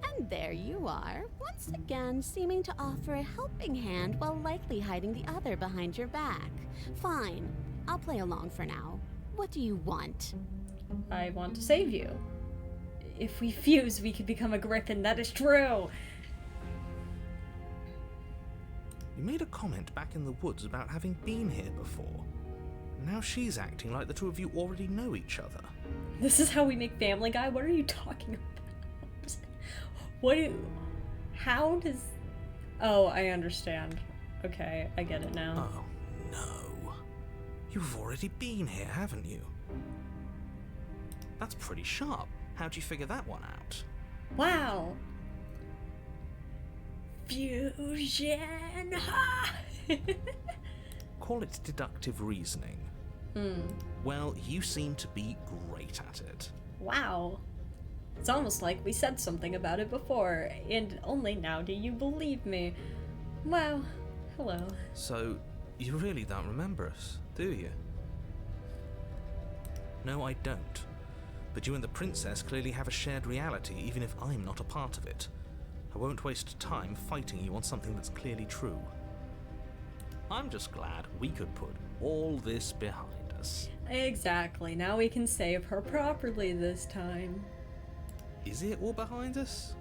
And there you are, once again seeming to offer a helping hand while likely hiding the other behind your back. Fine, I'll play along for now. What do you want? I want to save you. If we fuse, we could become a griffin. That is true. You made a comment back in the woods about having been here before. Now she's acting like the two of you already know each other. This is how we make Family Guy? What are you talking about? How does... Oh, I understand. Okay, I get it now. Oh, no. You've already been here, haven't you? That's pretty sharp. How'd you figure that one out? Wow. Fusion! Ha! Call it deductive reasoning. Well, you seem to be great at it. Wow. It's almost like we said something about it before, and only now do you believe me. Wow. Hello. So, you really don't remember us, do you? No, I don't. But you and the princess clearly have a shared reality, even if I'm not a part of it. I won't waste time fighting you on something that's clearly true. I'm just glad we could put all this behind us. Exactly. Now we can save her properly this time. Is it all behind us?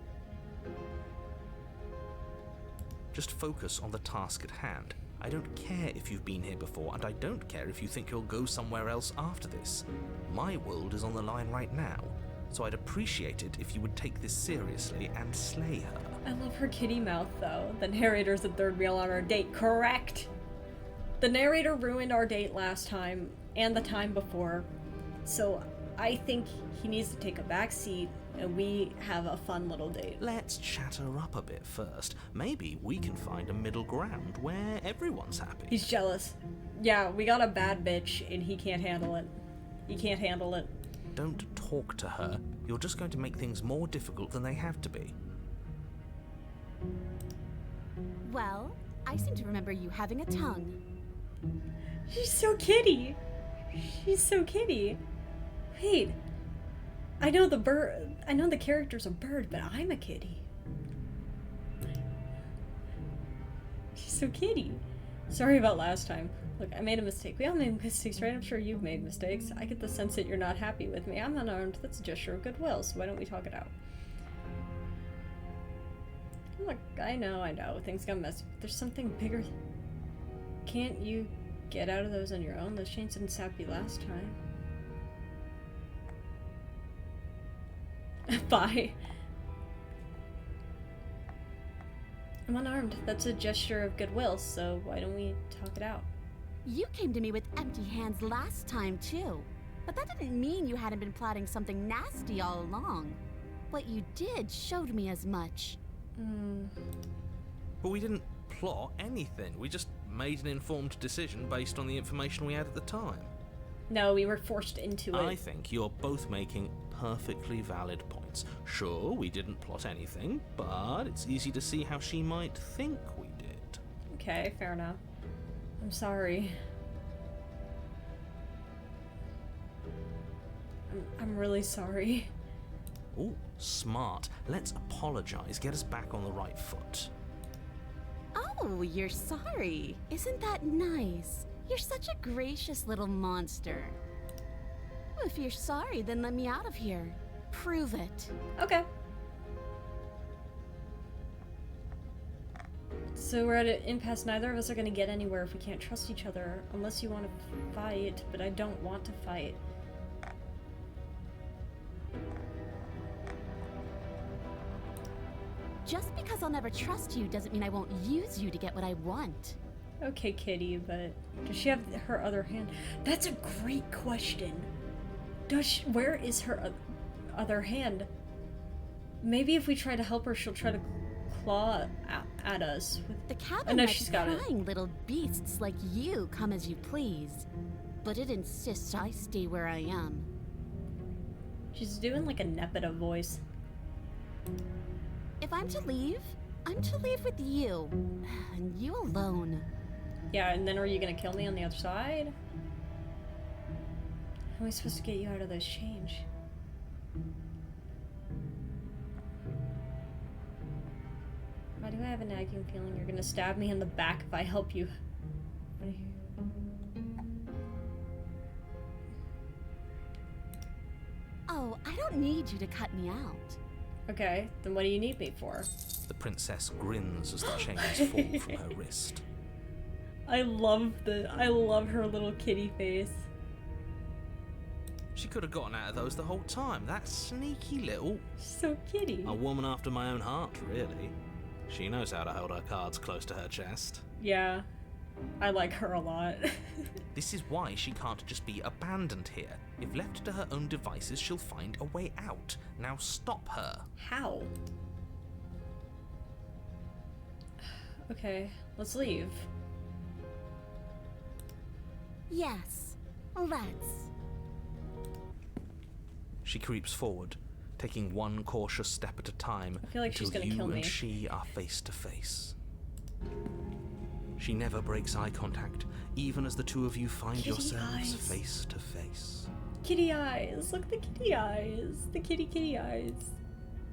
Just focus on the task at hand. I don't care if you've been here before, and I don't care if you think you'll go somewhere else after this. My world is on the line right now, so I'd appreciate it if you would take this seriously and slay her. I love her kitty mouth, though. The narrator's the third wheel on our date, correct? The narrator ruined our date last time, and the time before, so I think he needs to take a back seat, and we have a fun little date. Let's chat her up a bit first. Maybe we can find a middle ground where everyone's happy. He's jealous. Yeah, we got a bad bitch, and he can't handle it. He can't handle it. Don't talk to her. You're just going to make things more difficult than they have to be. Well, I seem to remember you having a tongue. She's so kitty. She's so kitty. Wait. I know the character's a bird, but I'm a kitty. She's so kitty. Sorry about last time. Look, I made a mistake. We all make mistakes, right? I'm sure you've made mistakes. I get the sense that you're not happy with me. I'm unarmed. That's a gesture of goodwill, so why don't we talk it out? Look, I know. Things got messy, but there's something bigger. Can't you get out of those on your own? Those chains didn't sap you last time. Bye. I'm unarmed. That's a gesture of goodwill, so why don't we talk it out? You came to me with empty hands last time, too. But that didn't mean you hadn't been plotting something nasty all along. What you did showed me as much. But we didn't plot anything. We just made an informed decision based on the information we had at the time. No, we were forced into it. I think you're both making perfectly valid points. Sure, we didn't plot anything, but it's easy to see how she might think we did. Okay, fair enough. I'm sorry. I'm really sorry. Oh, smart. Let's apologize. Get us back on the right foot. Oh, you're sorry. Isn't that nice? You're such a gracious little monster. If you're sorry, then let me out of here. Prove it. Okay. So we're at an impasse. Neither of us are going to get anywhere if we can't trust each other. Unless you want to fight, but I don't want to fight. Just because I'll never trust you doesn't mean I won't use you to get what I want. Okay, Kitty, but does she have her other hand? That's a great question. Where is her other hand? Maybe if we try to help her, she'll try to claw at us. The cabin Oh, no, lets she's got it. prying little beasts like you come as you please. But it insists I stay where I am. She's doing like a Nepeta voice. If I'm to leave with you. And you alone. Yeah, and then are you gonna kill me on the other side? How am I supposed to get you out of those chains? Why do I have a nagging feeling you're gonna stab me in the back if I help you? Oh, I don't need you to cut me out. Okay, then what do you need me for? The princess grins as the chains fall from her wrist. I love her little kitty face. She could have gotten out of those the whole time. That sneaky little... So kitty. A woman after my own heart, really. She knows how to hold her cards close to her chest. Yeah, I like her a lot. This is why she can't just be abandoned here. If left to her own devices, she'll find a way out. Now stop her. How? Okay, let's leave. Yes, let's. She creeps forward, taking one cautious step at a time I feel like she's until gonna you kill me. and she are face to face. She never breaks eye contact, even as the two of you find Kitty yourselves eyes. face to face. Kitty eyes. Look, the kitty eyes. The kitty eyes.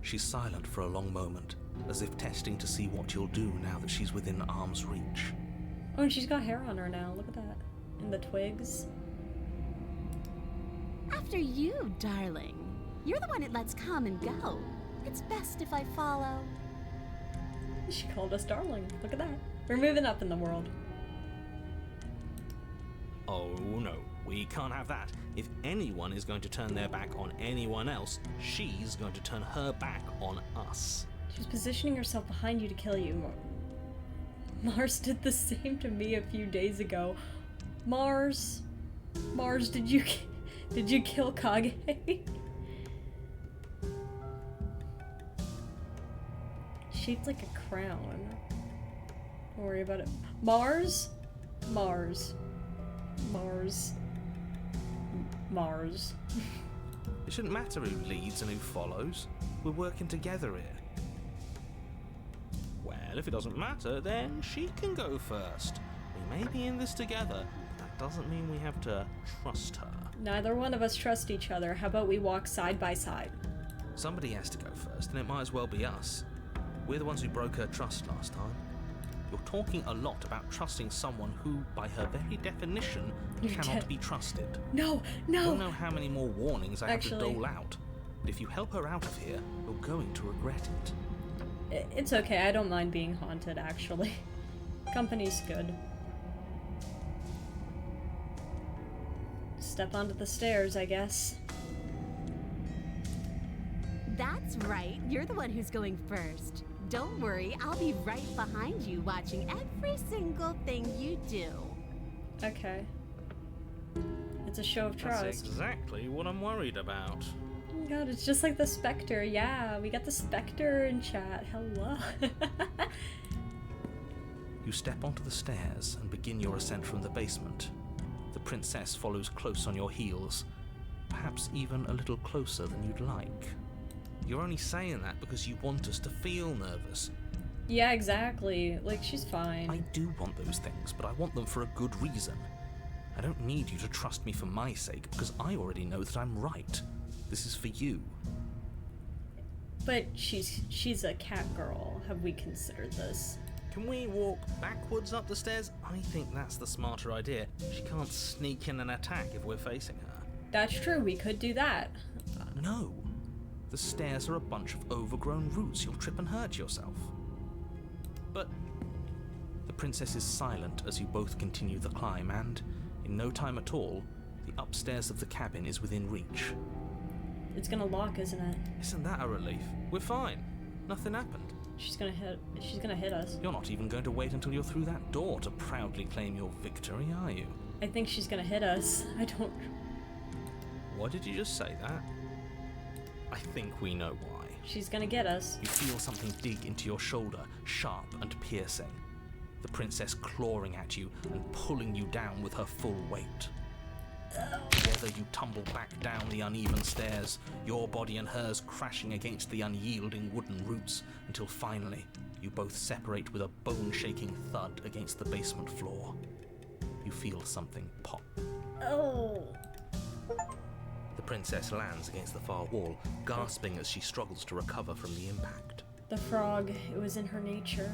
She's silent for a long moment, as if testing to see what you'll do now that she's within arm's reach. Oh, and she's got hair on her now. Look at that. And the twigs. After you, darling. You're the one it lets come and go. It's best if I follow. She called us darling. Look at that. We're moving up in the world. Oh no, we can't have that. If anyone is going to turn their back on anyone else, she's going to turn her back on us. She's positioning herself behind you to kill you. Mars did the same to me a few days ago. Mars, did you kill Kage? Shaped like a crown. Don't worry about it. Mars. It shouldn't matter who leads and who follows. We're working together here. Well, if it doesn't matter, then she can go first. We may be in this together, but that doesn't mean we have to trust her. Neither one of us trust each other. How about we walk side by side? Somebody has to go first, and it might as well be us. We're the ones who broke her trust last time. You're talking a lot about trusting someone who, by her very definition, cannot be trusted. No. I don't know how many more warnings I have to Actually- dole out, but if you help her out of here, you're going to regret it. It's okay. I don't mind being haunted, actually. Company's good. Step onto the stairs, I guess. That's right. You're the one who's going first. Don't worry, I'll be right behind you watching every single thing you do. Okay. It's a show of trust. That's exactly what I'm worried about. Oh my god, it's just like the Spectre. Yeah, we got the Spectre in chat. Hello. You step onto the stairs and begin your ascent from the basement. The princess follows close on your heels, perhaps even a little closer than you'd like. You're only saying that because you want us to feel nervous. Yeah, exactly. Like, she's fine. I do want those things, but I want them for a good reason. I don't need you to trust me for my sake, because I already know that I'm right. This is for you. But she's a cat girl. Have we considered this? Can we walk backwards up the stairs? I think that's the smarter idea. She can't sneak in and attack if we're facing her. That's true, we could do that. No. The stairs are a bunch of overgrown roots. You'll trip and hurt yourself. But the princess is silent as you both continue the climb, and in no time at all, the upstairs of the cabin is within reach. It's gonna lock, isn't it? Isn't that a relief? We're fine. Nothing happened. She's gonna hit us. You're not even going to wait until you're through that door to proudly claim your victory, are you? I think she's gonna hit us. I don't... Why did you just say that? I think we know why. She's gonna get us. You feel something dig into your shoulder, sharp and piercing. The princess clawing at you and pulling you down with her full weight. Together you tumble back down the uneven stairs, your body and hers crashing against the unyielding wooden roots, until finally you both separate with a bone-shaking thud against the basement floor. You feel something pop. Oh. The princess lands against the far wall, gasping as she struggles to recover from the impact. The frog, it was in her nature.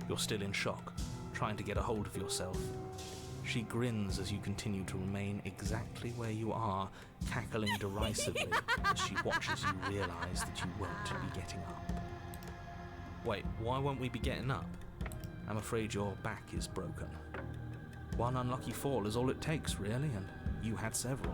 You're still in shock, trying to get a hold of yourself. She grins as you continue to remain exactly where you are, cackling derisively as she watches you realise that you won't be getting up. Wait, why won't we be getting up? I'm afraid your back is broken. One unlucky fall is all it takes, really, and you had several.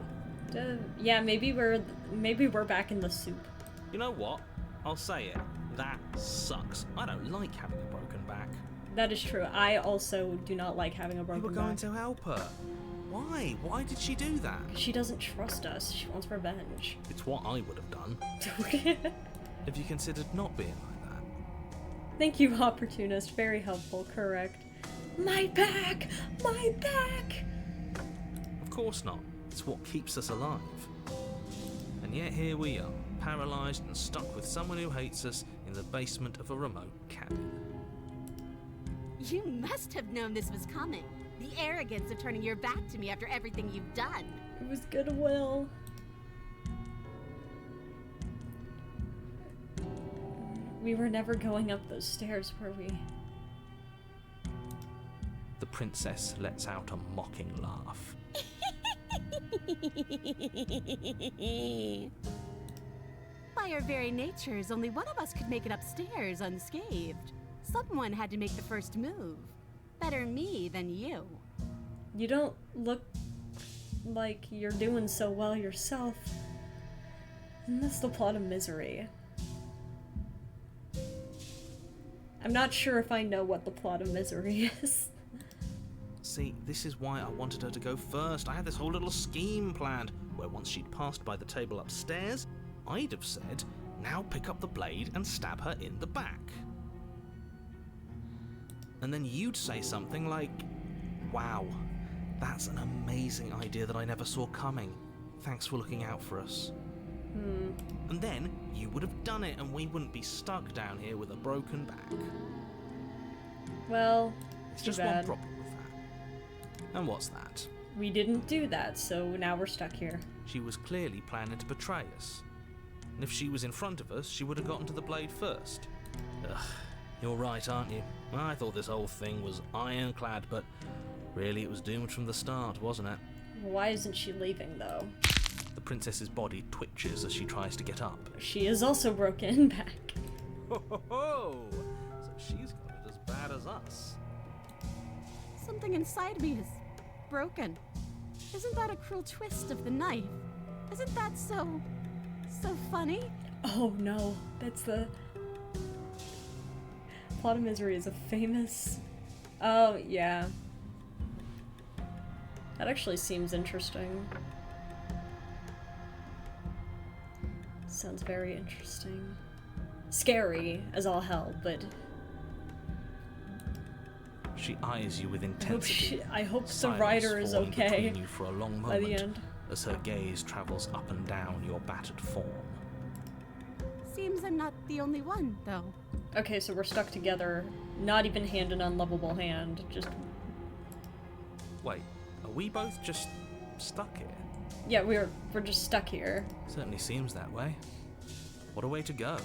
Yeah, maybe we're back in the soup. You know what? I'll say it. That sucks. I don't like having a broken back. That is true. I also do not like having a broken You were back. going to help her. Why? Why did she do that? She doesn't trust us. She wants revenge. It's what I would have done. If you considered not being like that. Thank you, opportunist. Very helpful. Correct. My back! My back! Of course not. It's what keeps us alive. And yet here we are, paralysed and stuck with someone who hates us in the basement of a remote cabin. You must have known this was coming. The arrogance of turning your back to me after everything you've done. It was goodwill. We were never going up those stairs, were we? The princess lets out a mocking laugh. By our very natures, only one of us could make it upstairs unscathed. Someone had to make the first move. Better me than you. You don't look like you're doing so well yourself. And that's the plot of Misery. I'm not sure if I know what the plot of Misery is. See, this is why I wanted her to go first. I had this whole little scheme planned, where once she'd passed by the table upstairs, I'd have said, now pick up the blade and stab her in the back. And then you'd say something like, wow, that's an amazing idea that I never saw coming. Thanks for looking out for us. And then you would have done it and we wouldn't be stuck down here with a broken back. Well, It's too just bad. one problem with that. And what's that? We didn't do that, so now we're stuck here. She was clearly planning to betray us. And if she was in front of us, she would have gotten to the blade first. Ugh, you're right, aren't you? I thought this whole thing was ironclad, but really it was doomed from the start, wasn't it? Why isn't she leaving, though? The princess's body twitches as she tries to get up. She is also broken back. Ho ho ho! So she's got it as bad as us. Something inside me is broken. Isn't that a cruel twist of the knife? Isn't that so funny? Oh no, that's the... Plot of Misery is a famous... Oh, yeah. That actually seems interesting. Sounds very interesting. Scary as all hell, but... She eyes you with intensity. I hope the silence writer is falling okay between you for a long by the moment end. as her gaze travels up and down your battered form. Seems I'm not the only one, though. Okay, so we're stuck together. Not even hand in unlovable hand. Just... Wait, are we both just stuck here? Yeah, we're just stuck here. Certainly seems that way. What a way to go.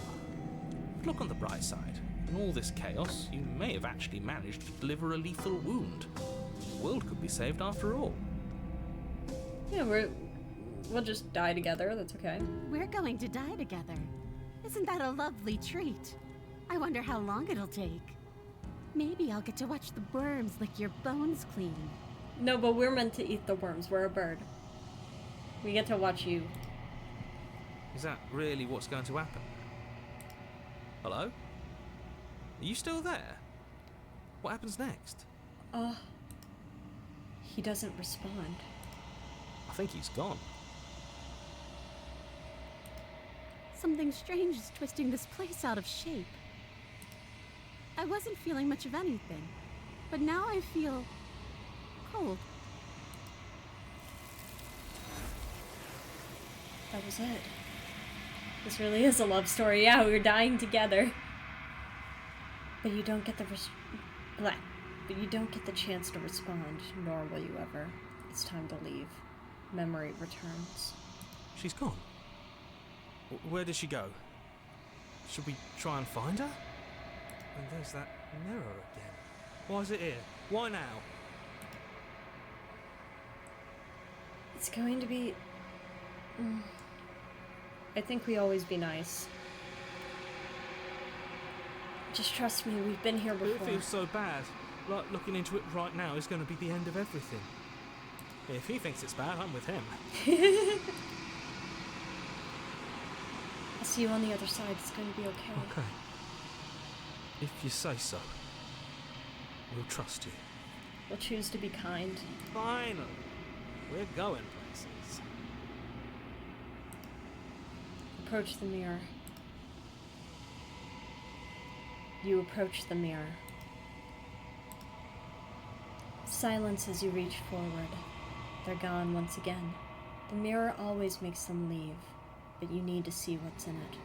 But look on the bright side. In all this chaos, you may have actually managed to deliver a lethal wound. The world could be saved after all. Yeah, we'll just die together, that's okay. We're going to die together. Isn't that a lovely treat? I wonder how long it'll take. Maybe I'll get to watch the worms lick your bones clean. No, but we're meant to eat the worms. We're a bird. We get to watch you. Is that really what's going to happen? Hello? Are you still there? What happens next? He doesn't respond. I think he's gone. Something strange is twisting this place out of shape. I wasn't feeling much of anything, but now I feel cold. That was it. This really is a love story. Yeah, we were dying together. But you don't get the But you don't get the chance to respond, nor will you ever. It's time to leave. Memory returns. She's gone. Where did she go? Should we try and find her? And there's that mirror again. Why is it here? Why now? It's going to be... I think we always be nice. Just trust me, we've been here But it before. feels so bad. Like looking into it right now is going to be the end of everything. If he thinks it's bad, I'm with him. I'll see you on the other side. It's going to be okay. Okay. If you say so. We'll trust you. We'll choose to be kind. Finally. We're going places. Approach the mirror. You approach the mirror. Silence as you reach forward. They're gone once again. The mirror always makes them leave, but you need to see what's in it.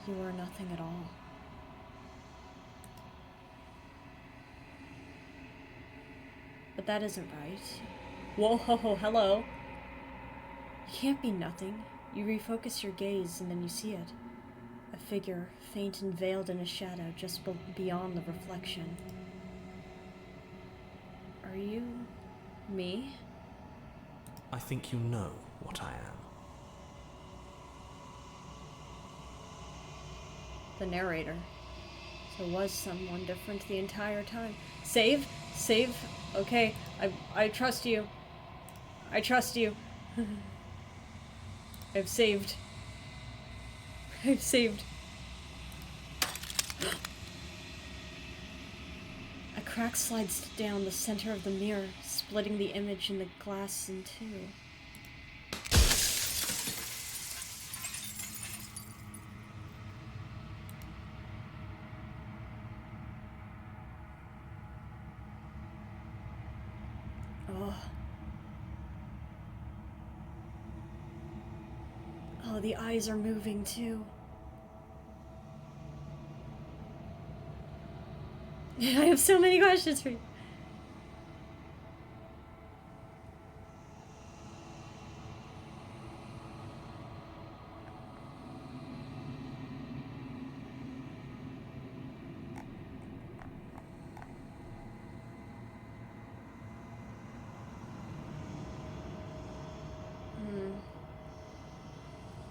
You are nothing at all. But that isn't right. Whoa, ho, ho, hello. You can't be nothing. You refocus your gaze and then you see it. A figure, faint and veiled in a shadow just beyond the reflection. Are you... me? I think you know what I am. The narrator. So was someone different the entire time. Save? Save? Okay, I trust you. I trust you. I've saved. I've saved. A crack slides down the center of the mirror, splitting the image in the glass in two. Oh, the eyes are moving too. I have so many questions for you.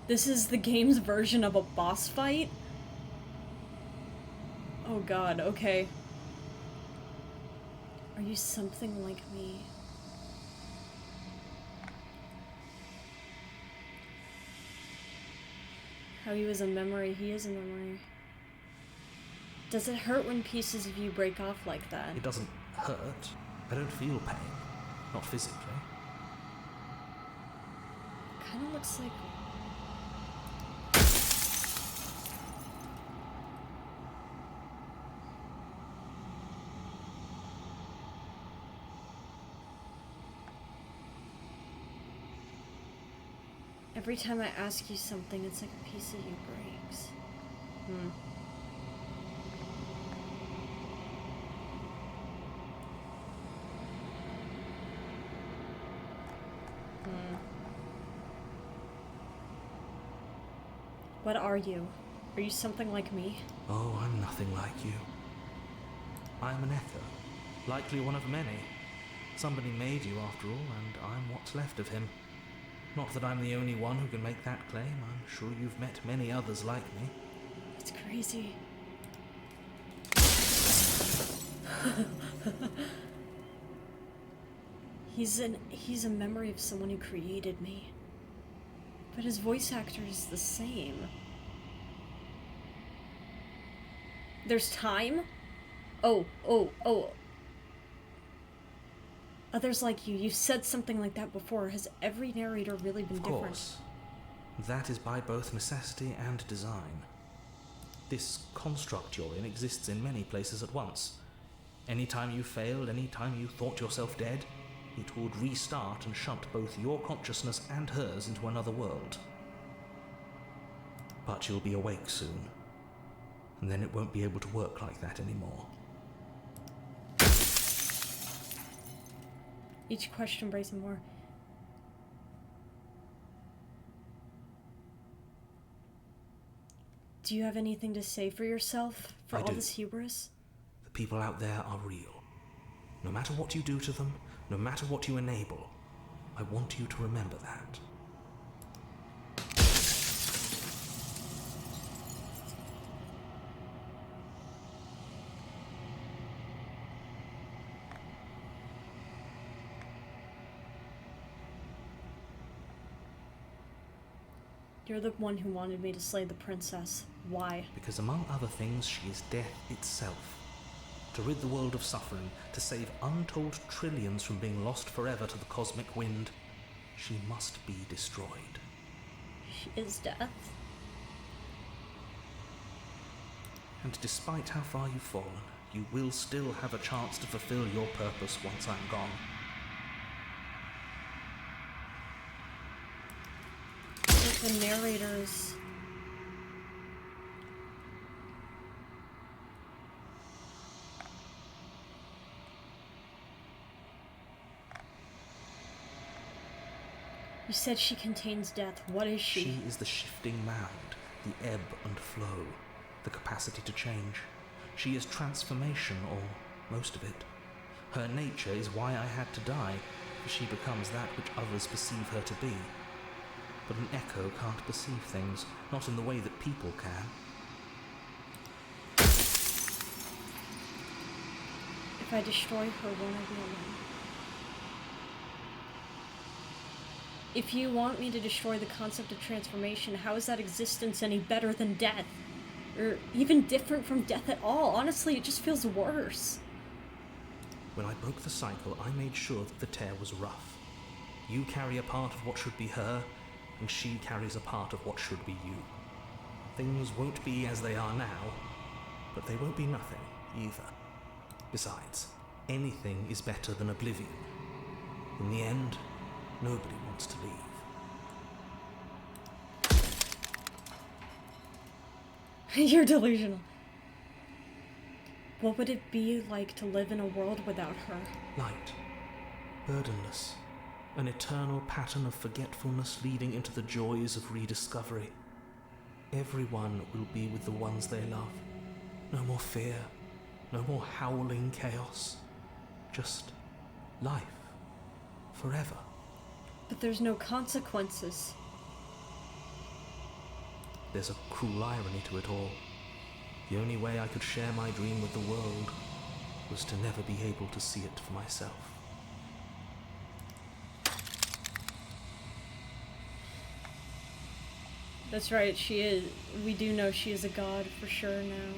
This is the game's version of a boss fight? Oh god, okay. Are you something like me? How he was a memory, he is a memory. Does it hurt when pieces of you break off like that? It doesn't hurt. I don't feel pain. Not physically. Kinda looks like... Every time I ask you something, it's like a piece of you breaks. What are you? Are you something like me? Oh, I'm nothing like you. I'm an echo. Likely one of many. Somebody made you after all, and I'm what's left of him. Not that I'm the only one who can make that claim. I'm sure you've met many others like me. It's crazy. He's a memory of someone who created me. But his voice actor is the same. There's time? Oh. Others like you, you've said something like that before. Has every narrator really been different? Of course. That is by both necessity and design. This construct you're in exists in many places at once. Anytime you failed, anytime you thought yourself dead, it would restart and shunt both your consciousness and hers into another world. But you'll be awake soon, and then it won't be able to work like that anymore. Each question breaks more. Do you have anything to say for yourself? For I all do. this hubris? The people out there are real. No matter what you do to them, no matter what you enable, I want you to remember that. You're the one who wanted me to slay the princess. Why? Because among other things, she is death itself. To rid the world of suffering, to save untold trillions from being lost forever to the cosmic wind, she must be destroyed. She is death. And despite how far you've fallen, you will still have a chance to fulfill your purpose once I'm gone. The narrators. You said she contains death. What is she? She is the shifting mound, the ebb and flow, the capacity to change. She is transformation, or most of it. Her nature is why I had to die, for she becomes that which others perceive her to be. But an echo can't perceive things, not in the way that people can. If I destroy her, won't I be alone? If you want me to destroy the concept of transformation, how is that existence any better than death? Or even different from death at all? Honestly, it just feels worse. When I broke the cycle, I made sure that the tear was rough. You carry a part of what should be her, and she carries a part of what should be you. Things won't be as they are now, but they won't be nothing either. Besides, anything is better than oblivion. In the end, nobody wants to leave. You're delusional. What would it be like to live in a world without her? Light, burdenless, an eternal pattern of forgetfulness leading into the joys of rediscovery. Everyone will be with the ones they love. No more fear, no more howling chaos. Just life, forever. But there's no consequences. There's a cruel irony to it all. The only way I could share my dream with the world was to never be able to see it for myself. That's right, she is. We do know she is a god for sure now.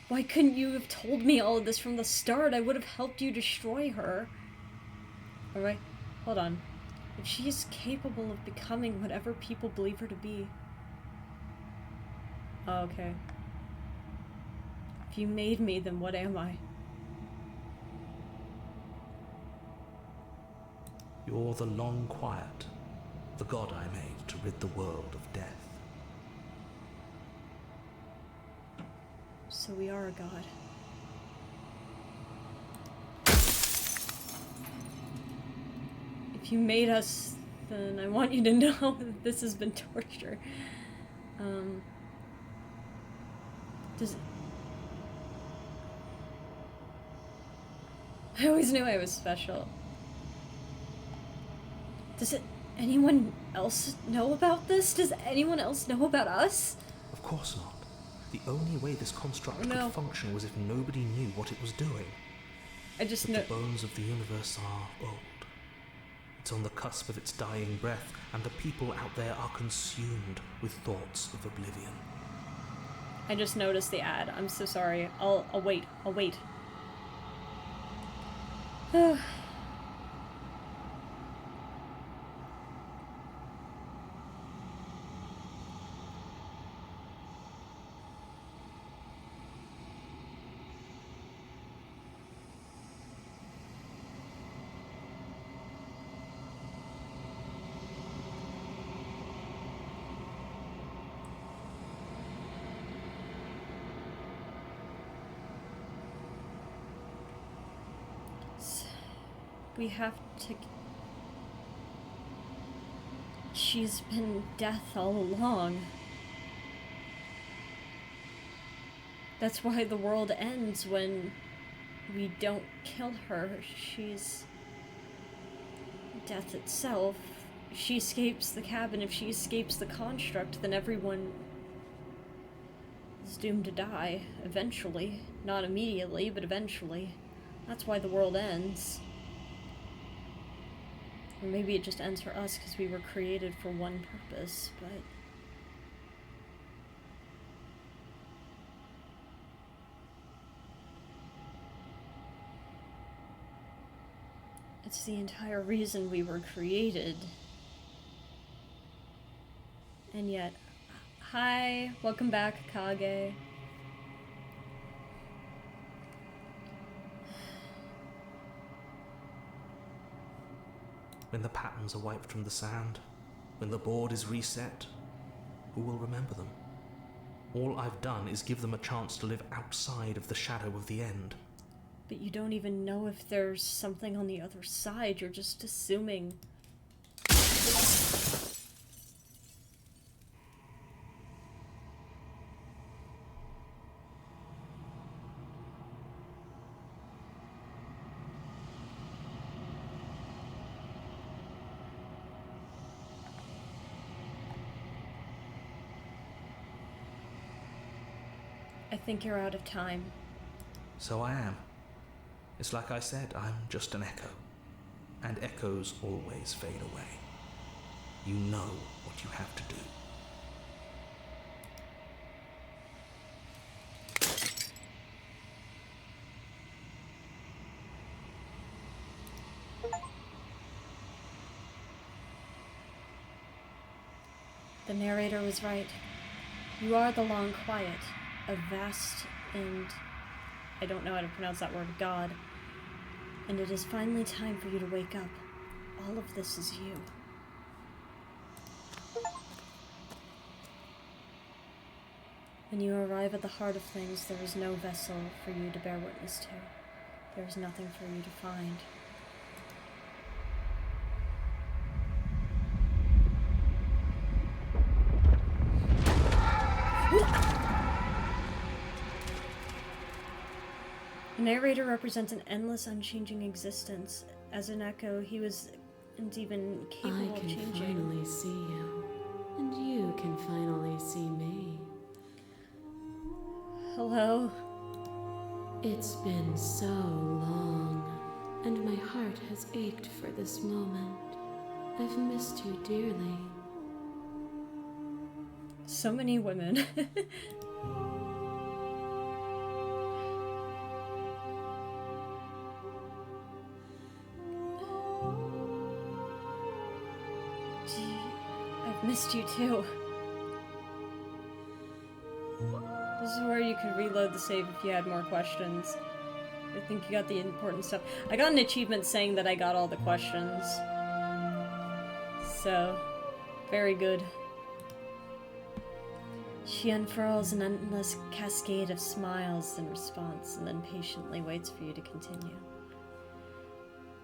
Why couldn't you have told me all of this from the start? I would have helped you destroy her. Alright, hold on. If she is capable of becoming whatever people believe her to be. Oh, okay. If you made me, then what am I? You're the long quiet, the god I made to rid the world of death. So we are a god. If you made us, then I want you to know that this has been torture. I always knew I was special. Does anyone else know about this? Does anyone else know about us? Of course not. The only way this construct Oh, no. could function was if nobody knew what it was doing. I just But know. the bones of the universe are old. It's on the cusp of its dying breath, and the people out there are consumed with thoughts of oblivion. I just noticed the ad. I'm so sorry. I'll wait. I'll wait. We have to... She's been death all along. That's why the world ends when we don't kill her. She's death itself. If she escapes the cabin, if she escapes the construct, then everyone is doomed to die, eventually. Not immediately, but eventually. That's why the world ends. Or maybe it just ends for us because we were created for one purpose, but... it's the entire reason we were created. And yet... hi, welcome back, Kage. When the patterns are wiped from the sand, when the board is reset, who will remember them? All I've done is give them a chance to live outside of the shadow of the end. But you don't even know if there's something on the other side, you're just assuming. I think you're out of time. So I am. It's like I said, I'm just an echo. And echoes always fade away. You know what you have to do. The narrator was right. You are the long quiet, a vast and... I don't know how to pronounce that word, God. And it is finally time for you to wake up. All of this is you. When you arrive at the heart of things, there is no vessel for you to bear witness to. There is nothing for you to find. The narrator represents an endless, unchanging existence. As an echo, he was even capable of changing. I can finally see you, and you can finally see me. Hello? It's been so long, and my heart has ached for this moment. I've missed you dearly. So many women. I've missed you too. This is where you could reload the save if you had more questions. I think you got the important stuff. I got an achievement saying that I got all the questions. So, very good. She unfurls an endless cascade of smiles in response, and then patiently waits for you to continue.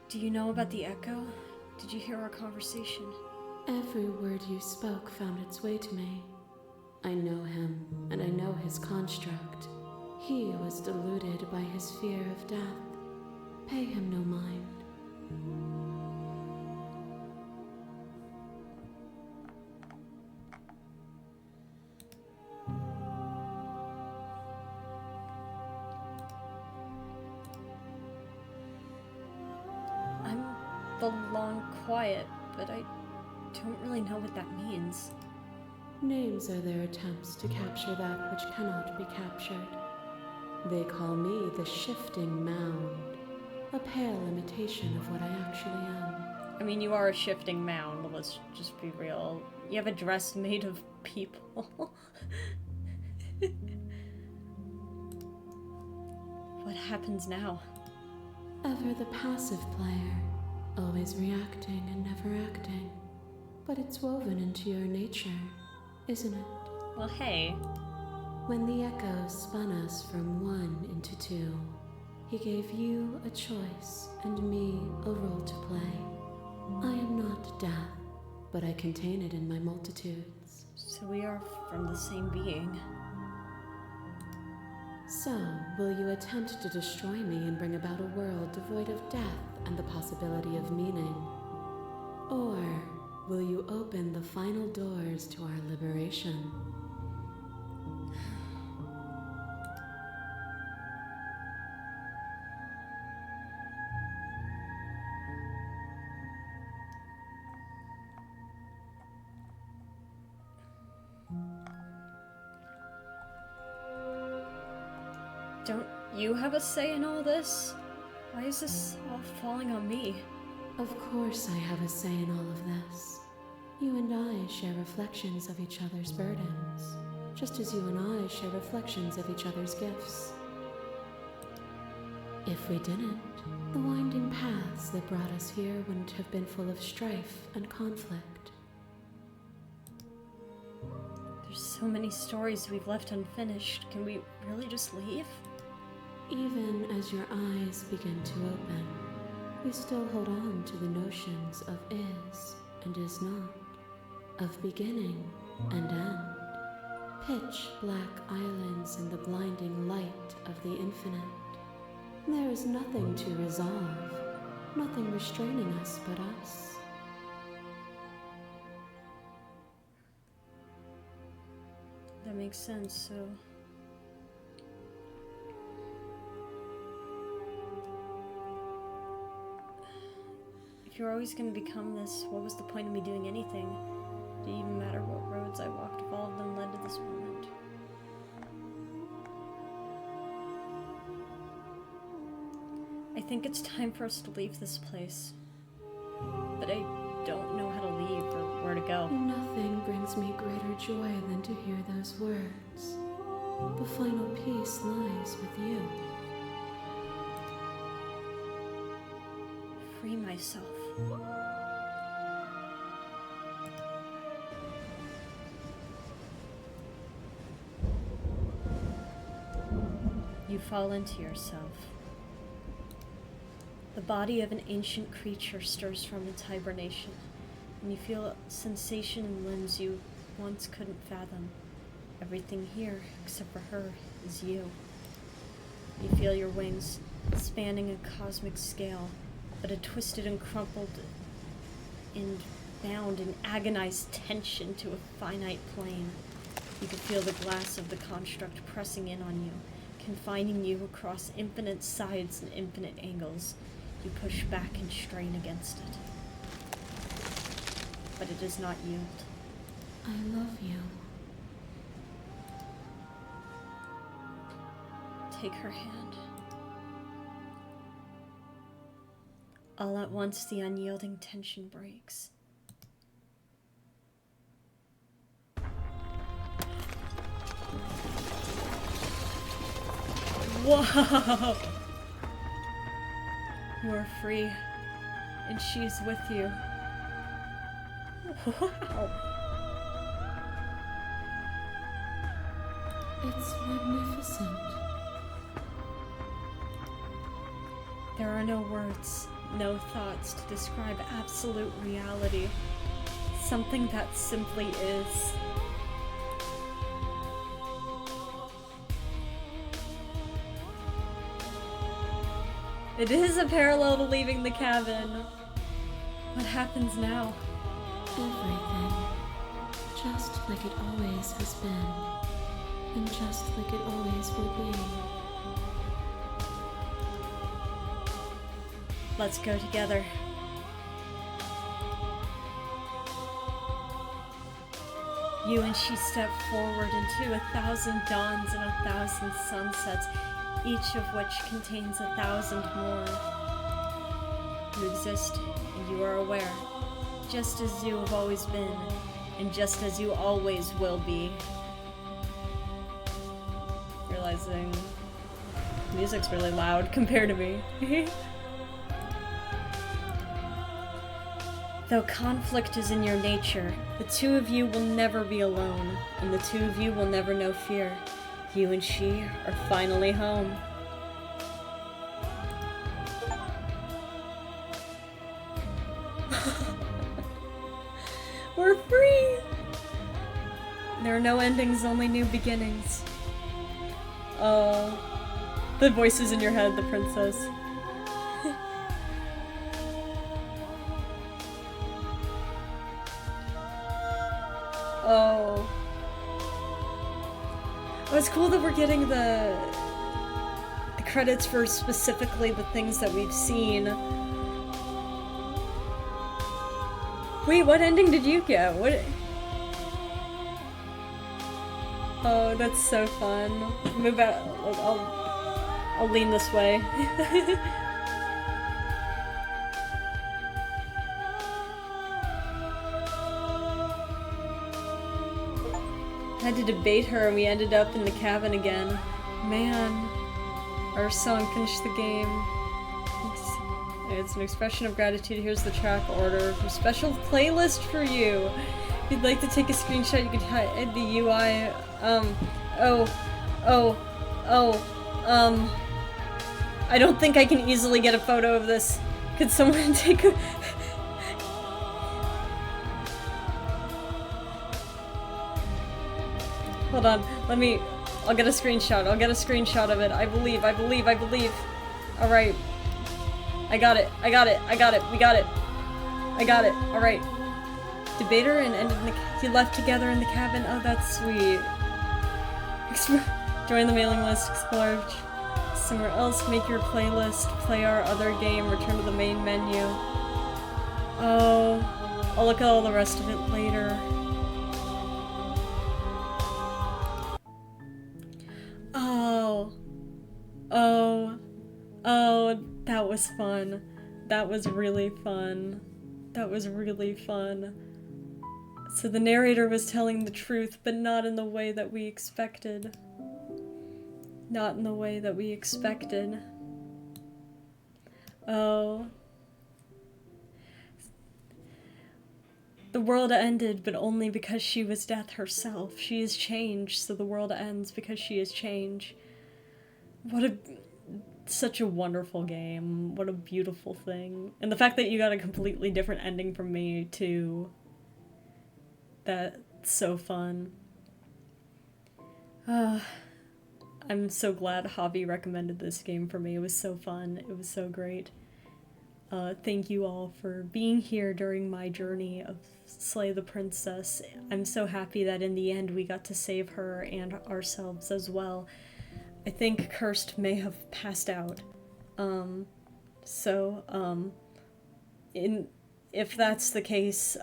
Do you know about the echo? Did you hear our conversation? Every word you spoke found its way to me. I know him, and I know his construct. He was deluded by his fear of death. Pay him no mind. I'm the long quiet, but I don't really know what that means. Names are their attempts to capture that which cannot be captured. They call me the shifting mound, a pale imitation of what I actually am. I mean, you are a shifting mound, let's just be real. You have a dress made of people. What happens now? Ever the passive player, always reacting and never acting. But it's woven into your nature, isn't it? Well, hey. When the echo spun us from one into two, he gave you a choice and me a role to play. I am not death, but I contain it in my multitudes. So we are from the same being. So, will you attempt to destroy me and bring about a world devoid of death and the possibility of meaning? Or will you open the final doors to our liberation? Don't you have a say in all this? Why is this all falling on me? Of course I have a say in all of this. You and I share reflections of each other's burdens, just as you and I share reflections of each other's gifts. If we didn't, the winding paths that brought us here wouldn't have been full of strife and conflict. There's so many stories we've left unfinished. Can we really just leave? Even as your eyes begin to open, we still hold on to the notions of is and is not, of beginning and end, pitch black islands in the blinding light of the infinite. There is nothing to resolve, nothing restraining us but us. That makes sense, so... If you're always going to become this, what was the point of me doing anything? Did it even matter what roads I walked if all of them led to this moment? I think it's time for us to leave this place. But I don't know how to leave or where to go. Nothing brings me greater joy than to hear those words. The final peace lies with you. Free myself. You fall into yourself. The body of an ancient creature stirs from its hibernation, and you feel a sensation in limbs you once couldn't fathom. Everything here, except for her, is you. You feel your wings spanning a cosmic scale, but a twisted and crumpled and bound in agonized tension to a finite plane. You can feel the glass of the construct pressing in on you, confining you across infinite sides and infinite angles. You push back and strain against it. But it does not yield. I love you. Take her hand. All at once, the unyielding tension breaks. Whoa! You are free, and she's with you. Wow! It's magnificent. There are no words, no thoughts to describe absolute reality. Something that simply is. It is a parallel to leaving the cabin. What happens now? Everything. Just like it always has been. And just like it always will be. Let's go together. You and she step forward into 1,000 dawns and 1,000 sunsets, each of which contains 1,000 more. You exist, and you are aware, just as you have always been, and just as you always will be. Realizing music's really loud compared to me. Though conflict is in your nature, the two of you will never be alone, and the two of you will never know fear. You and she are finally home. We're free! There are no endings, only new beginnings. Oh. The voices in your head, the princess. Oh. Oh, it's cool that we're getting the credits for specifically the things that we've seen. Wait, what ending did you get? What? Oh, that's so fun. Move out. I'll lean this way. I had to debate her and we ended up in the cabin again. Man, our song finished the game. It's an expression of gratitude. Here's the track order. A special playlist for you. If you'd like to take a screenshot, you can hide the UI. I don't think I can easily get a photo of this. Could someone take a... Hold on, I'll get a screenshot. I'll get a screenshot of it. I believe. Alright. I got it. We got it. I got it. Alright. Debater and ended in the... He left together in the cabin. Oh, that's sweet. Join the mailing list. Explore somewhere else. Make your playlist. Play our other game. Return to the main menu. Oh. I'll look at all the rest of it later. Oh, that was fun. That was really fun. So the narrator was telling the truth, but not in the way that we expected. Oh. The world ended, but only because she was death herself. She is change, so the world ends because she is change. Such a wonderful game. What a beautiful thing. And the fact that you got a completely different ending from me, too. That's so fun. I'm so glad Howdy recommended this game for me. It was so fun. It was so great. Thank you all for being here during my journey of Slay the Princess. I'm so happy that in the end we got to save her and ourselves as well. I think Cursed may have passed out. If that's the case,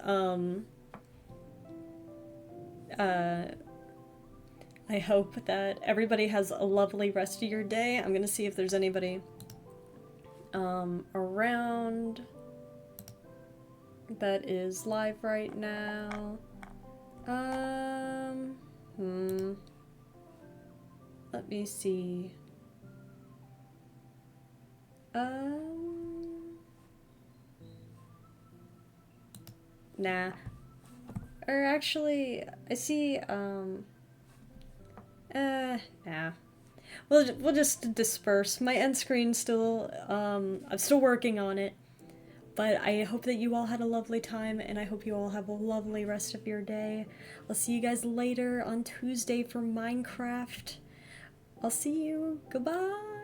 I hope that everybody has a lovely rest of your day. I'm gonna see if there's anybody around that is live right now. Let me see. Nah. Or actually, I see, nah. We'll just disperse. My end screen's still, I'm still working on it. But I hope that you all had a lovely time, and I hope you all have a lovely rest of your day. I'll see you guys later on Tuesday for Minecraft. I'll see you. Goodbye.